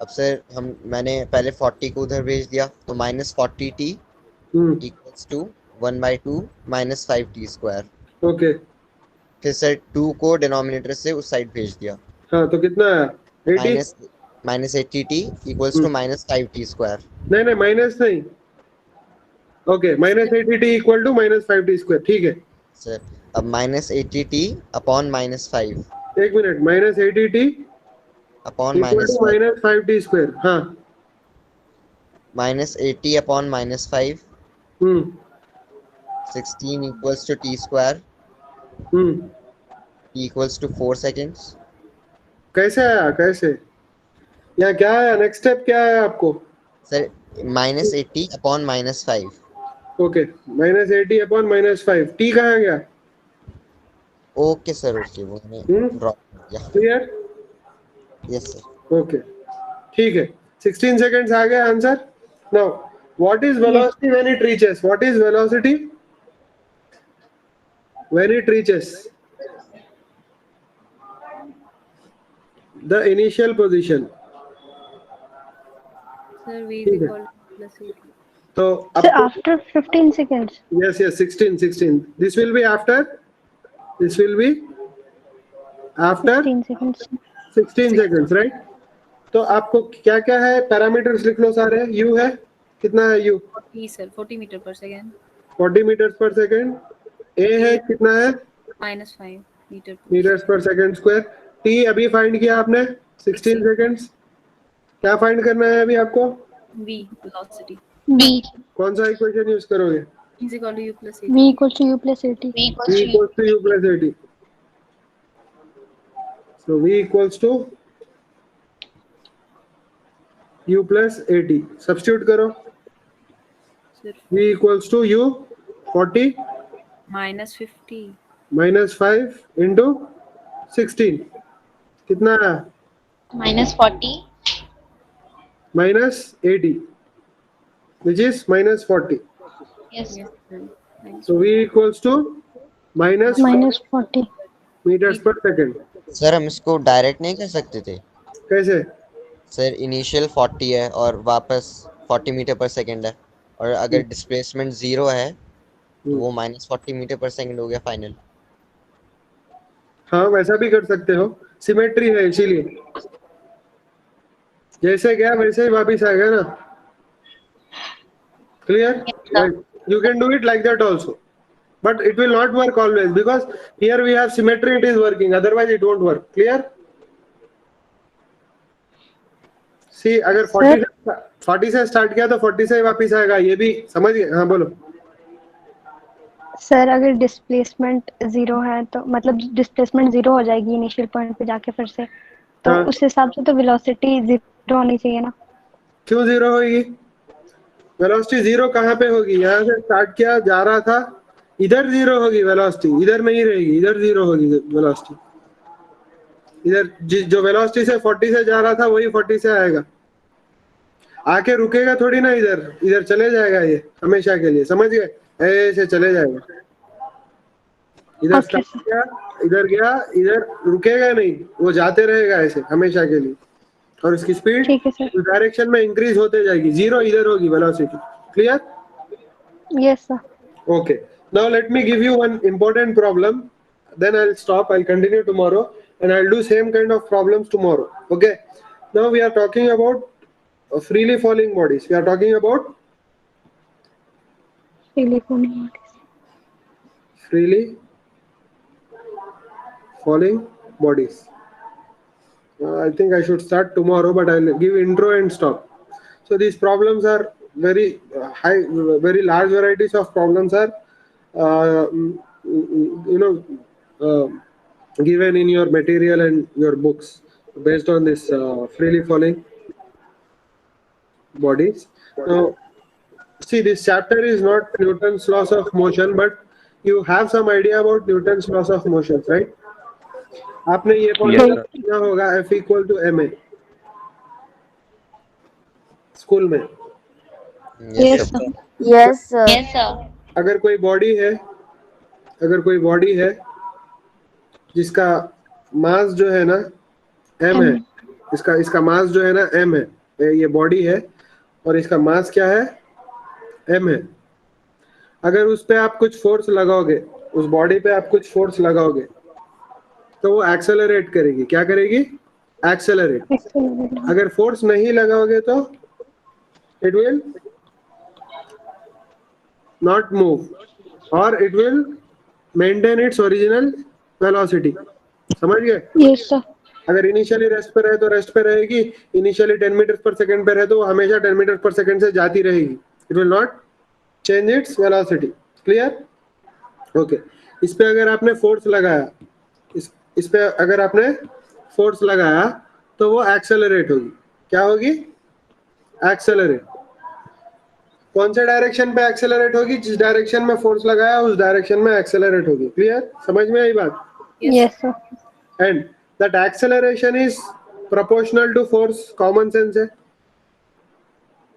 अब सर मैंने पहले 40 को उधर भेज दिया, तो minus 40t equals to 1/2 minus 5t square. Okay फिर सर 2 को डिनोमिनेटर से उस साइड भेज दिया, हाँ, तो कितना आया? 80? Minus 80t equals to minus 5t square. नहीं माइनस नहीं, okay, minus 80t equal to minus 5t square, ठीक है सर अब माइनस 80t अपॉन माइनस 5 एक मिनट, minus 80t upon equal to minus 5t square, हाँ minus 80 upon minus 5 16 equals to t square equals to 4 seconds. कैसे आया, कैसे? यहाँ क्या आया, नेक्स्ट स्टेप क्या है आपको? Sir minus 80 upon minus 5। Okay, minus 80 upon minus 5, t कहाँ गया? ओके सर, ओके वो मैंने ड्रॉप कर दिया। क्लियर? Yes sir. ओके ठीक है, 16 seconds आ गया answer. Now what is velocity when it reaches? What is velocity when it reaches the initial position? Sir, V is equal to plus 80. तो Sir, after 15 seconds. yes 16 this will be after 16 seconds. 16 seconds, right? तो आपको क्या क्या है, parameters लिख लो सारे। u है, कितना है u? 40 sir, 40 meter per second. 40 meters per second। a है, कितना है? Minus 5 meter per meters per second square। t अभी फाइंड किया आपने 16 seconds। क्या फाइंड करना है अभी आपको? V, velocity. B. कौन सा इक्वेशन यूज करोगे? V is equal to U plus 80. V equals to U plus 80. V equals v to equals to u plus 80। so v equals to u plus 80 substitute करो। Sir, v equals to u 40 minus 50. minus 5 into 16, कितना है? minus 40 minus 80 which is minus 40। yes Yes, sir. Minus so v equals to minus Minus 40. meters per second। Sir हम इसको direct नहीं कर सकते थे? कैसे? सर इनिशियल 40 है और वापस 40 मीटर पर सेकंड है, और अगर डिस्प्लेसमेंट 0 है तो वो माइनस 40 मीटर पर सेकंड हो गया फाइनल। हाँ वैसा भी कर सकते हो, सिमेट्री है इसीलिए। जैसे गया वैसे ही वापिस आएगा ना। Clear? You can do it like that also, but it will not work always because here we have symmetry, it is working, otherwise it won't work। Clear? See, अगर 40 से स्टार्ट किया तो 40 से ही वापिस आएगा, ये भी समझ गए? हाँ बोलो। सर अगर डिस्प्लेसमेंट 0 है तो मतलब डिस्प्लेसमेंट 0 हो जाएगी इनिशियल पॉइंट पे जाके फिर से, तो हाँ। उस हिसाब से तो वेलोसिटी 0 होनी चाहिए ना। क्यों 0 होगी? वेलोसिटी 0 कहाँ पे होगी? यहाँ से स्टार्ट किया, जा रहा था, इधर 0 होगी वेलोसिटी, इधर नहीं रहेगी, इधर 0 होगी वेलोसिटी। इधर जो वेलोसिटी से 40 से जा रहा था वही 40 से आएगा, आके रुकेगा थोड़ी ना, इधर चले जाएगा ये हमेशा के लिए। समझ गए? ऐसे चले जाएगा, इधर स्टार्ट किया, इधर गया, इधर रुकेगा नहीं, वो जाते रहेगा ऐसे हमेशा के लिए, और इसकी स्पीड ठीक है सर। उस डायरेक्शन में इंक्रीज होते जाएगी। 0 इधर होगी velocity. Clear? Yes sir. Okay. Now let me give you one important problem. Then I'll stop. I'll continue tomorrow, and I'll do same kind of problems tomorrow. Okay. Now we are talking about freely falling bodies. We are talking about freely falling bodies. I think I should start tomorrow, but I'll give intro and stop. So these problems are very high, very large varieties of problems are given in your material and your books based on this freely falling bodies. Now see, this chapter is not Newton's laws of motion, but you have some idea about Newton's laws of motion, right? आपने ये formula सुना होगा F equal to ma school में। Yes, sir. Yes, sir. Yes, sir. अगर कोई body है जिसका मास जो है ना m है, इसका मास जो है ना m है, ये बॉडी है और इसका मास क्या है m है। अगर उस पे आप कुछ फोर्स लगाओगे, उस बॉडी पे आप कुछ फोर्स लगाओगे तो वो एक्सेलरेट करेगी। क्या करेगी? एक्सेलरेट। Accelerate. अगर फोर्स नहीं लगाओगे तो इट विल नॉट मूव और it will maintain its original velocity. समझ गए? Yes, sir. अगर इनिशियली रेस्ट पे रहे तो रेस्ट पे रहेगी, इनिशियली 10 मीटर पर सेकंड पे रहे तो वो हमेशा 10 मीटर पर सेकंड से जाती रहेगी। It will not change its velocity. Clear? Okay. इस पे अगर आपने फोर्स लगाया, इस पे अगर आपने फोर्स लगाया तो वो एक्सेलरेट होगी। क्या होगी? एक्सेलरेट। कौन से डायरेक्शन पे एक्सेलरेट होगी? जिस डायरेक्शन में फोर्स लगाया उस डायरेक्शन में एक्सेलरेट होगी। क्लियर? समझ में आई बात? Yes, sir. And that acceleration is proportional to force. Common sense है।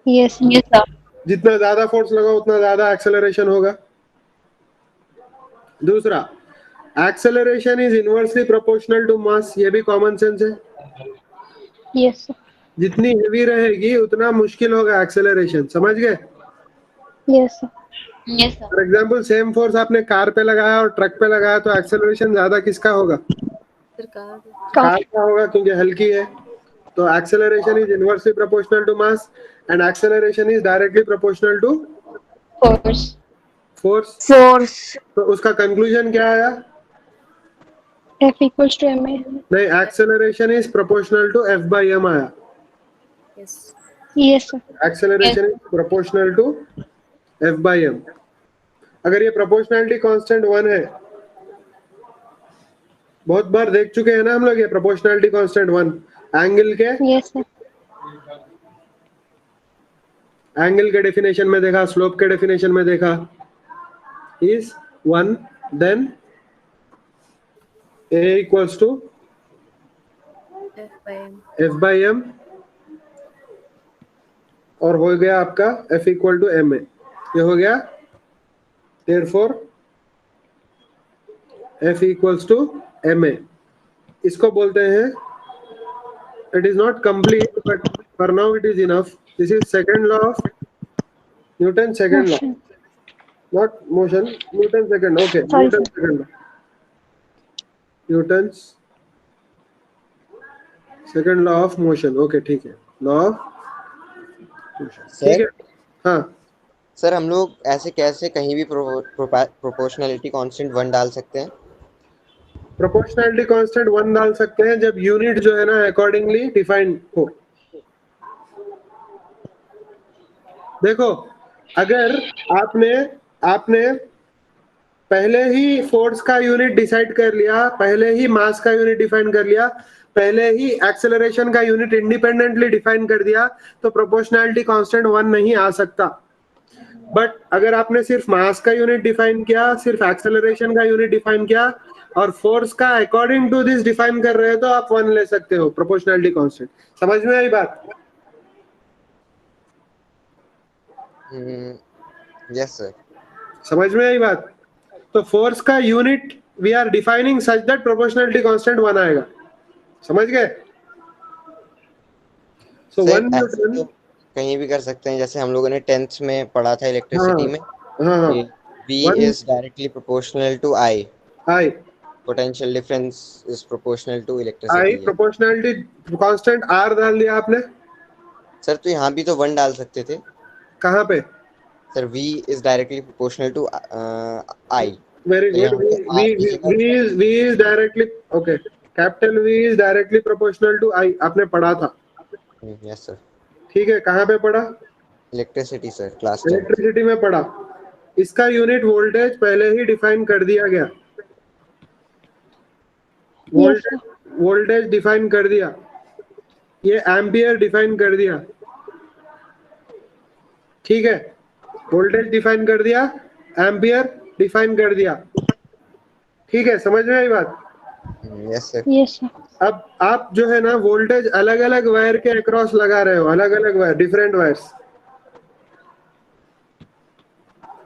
Yes, sir. Yes, sir. जितना ज्यादा फोर्स लगाओ उतना ज्यादा एक्सेलरेशन होगा। दूसरा, acceleration is inversely proportional to mass. ये भी कॉमन सेंस है। Yes, sir. जितनी हेवी रहेगी उतना मुश्किल होगा एक्सेलरेशन। समझ गए? Yes, sir. Yes, sir. For example same force आपने कार पे लगाया और ट्रक पे लगाया तो एक्सेलरेशन ज्यादा किसका होगा? सरकार कार का होगा क्योंकि हल्की है। तो acceleration is inversely proportional to mass and acceleration is directly proportional to Force. Force. Force. तो उसका कंक्लूजन क्या आया? F equals to ma. नहीं, acceleration is proportional to F by m आया। Yes Yes, sir. Acceleration is proportional to F by m। अगर ये proportionality constant 1 है, बहुत बार देख चुके हैं ना हम लोग ये प्रोपोर्शनैलिटी कांस्टेंट 1 एंगल के Yes, sir. एंगल के डेफिनेशन में देखा, स्लोप के डेफिनेशन में देखा। Is 1 then a equals to F by m और हो गया आपका F equal to ma। ये हो गया। therefore F equals to ma। इसको बोलते हैं, it is not complete but for now it is enough। this is second law of Newton's second law, Motion. not motion, Newton's second। okay, Sorry, Newton's second law, Newton's second law of motion। okay, ठीक है, law of motion। ठीक है। हाँ, sir हम लोग ऐसे कैसे कहीं भी प्रोपोर्शनलिटी कांस्टेंट 1 डाल सकते हैं? प्रोपोर्शनैलिटी कांस्टेंट 1 डाल सकते हैं जब यूनिट जो है ना अकॉर्डिंगली डिफाइन हो। देखो, अगर आपने पहले ही फोर्स का यूनिट डिसाइड कर लिया, पहले ही मास का यूनिट डिफाइन कर लिया, पहले ही एक्सेलरेशन का यूनिट इंडिपेंडेंटली डिफाइन कर दिया तो प्रोपोर्शनैलिटी कांस्टेंट 1 नहीं आ सकता। बट अगर आपने सिर्फ मास का यूनिट डिफाइन किया, सिर्फ एक्सेलरेशन का यूनिट डिफाइन किया और फोर्स का अकॉर्डिंग टू दिस डिफाइन कर रहे हो तो आप 1 ले सकते हो प्रोपोर्शनैलिटी कांस्टेंट। समझ में आई बात? Yes sir. समझ समझ में आई बात? तो फोर्स का unit we are defining such that proportionality constant 1 आएगा। समझ गए? सो 1 न्यूटन कहीं भी कर सकते हैं, जैसे हम लोगों ने 10th में पढ़ा था इलेक्ट्रिसिटी में। हाँ V is directly proportional to I। I Potential difference is proportional to I electricity। Proportionality constant R डाल दिया आपने। सर तो यहाँ भी तो 1 डाल सकते थे। कहाँ पे? Sir V is directly proportional to I। Very तो good। यहाँ पे V is directly okay। Capital V is directly proportional to I आपने पढ़ा था। Yes sir. ठीक है, कहाँ पे पढ़ा? Electricity sir, class 10। इलेक्ट्रिसिटी में पढ़ा। इसका यूनिट वोल्टेज पहले ही डिफाइन कर दिया गया। वोल्टेज डिफाइन कर दिया, ये एम्पियर डिफाइन कर दिया। ठीक है, वोल्टेज डिफाइन कर दिया, एम्पियर डिफाइन कर दिया। ठीक है, समझ में आई बात? Yes sir. Yes, sir. अब आप जो है ना वोल्टेज अलग अलग वायर के अक्रॉस लगा रहे हो, अलग अलग wire,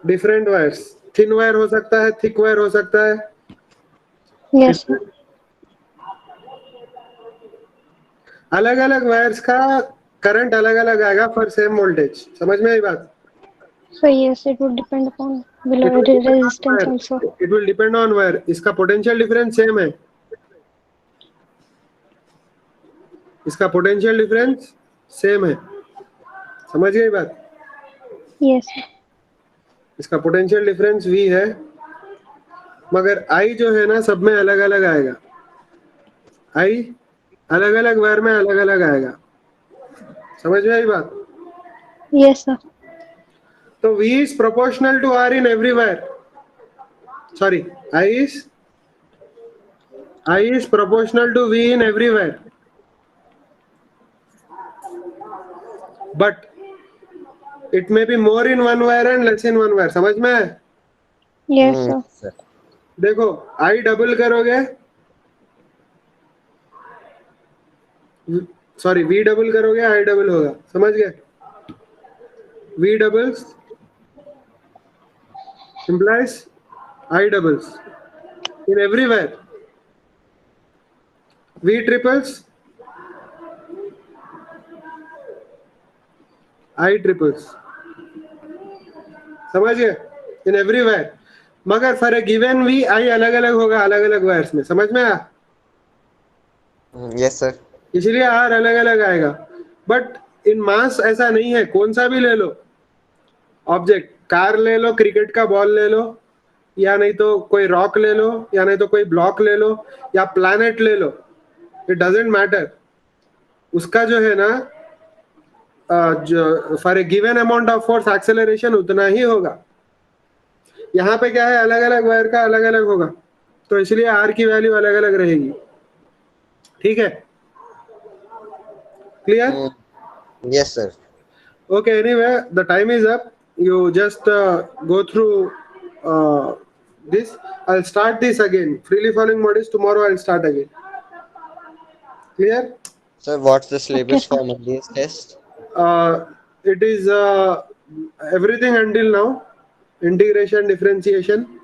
different wires, thin wire हो सकता है, थिक वायर हो सकता है। Yes, sir. अलग अलग वायर्स का करंट अलग अलग आएगा फॉर सेम वोल्टेज। समझ में आई बात? So yes, it would depend upon below resistance also. It will depend on wire. इसका पोटेंशियल डिफरेंस सेम है, इसका पोटेंशियल डिफरेंस सेम है। समझ गई बात? Yes, sir. इसका पोटेंशियल डिफरेंस V है, मगर I जो है ना सब में अलग अलग आएगा। I अलग अलग वायर में अलग अलग आएगा। समझ में आई बात? Yes, sir. तो V is proportional to R in every wire. Sorry, I is proportional to V in every wire. But it may be more in one wire and less in one wire. समझ में है? Yes, sir. Sir. देखो I double करोगे, sorry V double करोगे I double होगा। समझ गए? V doubles implies I doubles in every wire. V triples I triples. समझ गए? in every wire. मगर for a given V I अलग अलग होगा अलग अलग वायर्स में। समझ में आया? Yes sir. इसलिए R अलग अलग आएगा। बट इन मास ऐसा नहीं है, कौन सा भी ले लो ऑब्जेक्ट, कार ले लो, क्रिकेट का बॉल ले लो, या नहीं तो कोई रॉक ले लो, या नहीं तो कोई ब्लॉक ले लो, या प्लैनेट ले लो, इट डजेंट मैटर। उसका जो है ना जो for a given amount of force acceleration उतना ही होगा। यहाँ पे क्या है, अलग अलग वायर का अलग अलग होगा, तो इसलिए आर की वैल्यू अलग अलग रहेगी। ठीक है? Clear? Yes sir. Okay, anyway, the time is up. You just go through this. I'll start this again. Freely falling bodies tomorrow I'll start again. Clear? Sir, what's the syllabus Okay, for Monday's test? It is everything until now, integration, differentiation,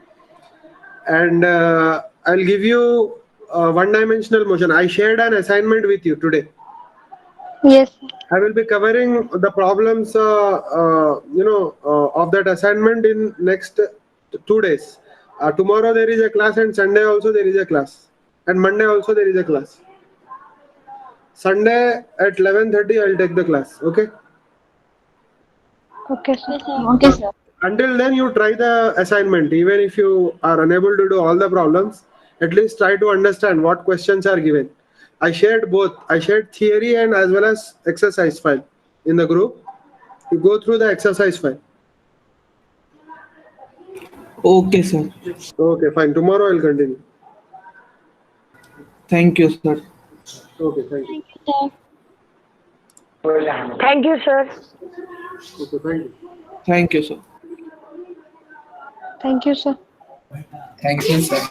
and I'll give you one-dimensional motion. I shared an assignment with you today. Yes, sir. I will be covering the problems, of that assignment in next 2 days. Tomorrow there is a class, and Sunday also there is a class, and Monday also there is a class. Sunday at 11:30 I'll take the class. Okay? Okay, sir. Okay, sir. Until then, you try the assignment. Even if you are unable to do all the problems, at least try to understand what questions are given. I shared both. I shared theory and as well as exercise file in the group. You go through the exercise file. Okay, sir. Okay, fine. Tomorrow I'll continue. Thank you, sir. Okay, thank you. Thank you, sir. Okay, thank you. Thank you, sir. Thank you, sir. Thank you, sir.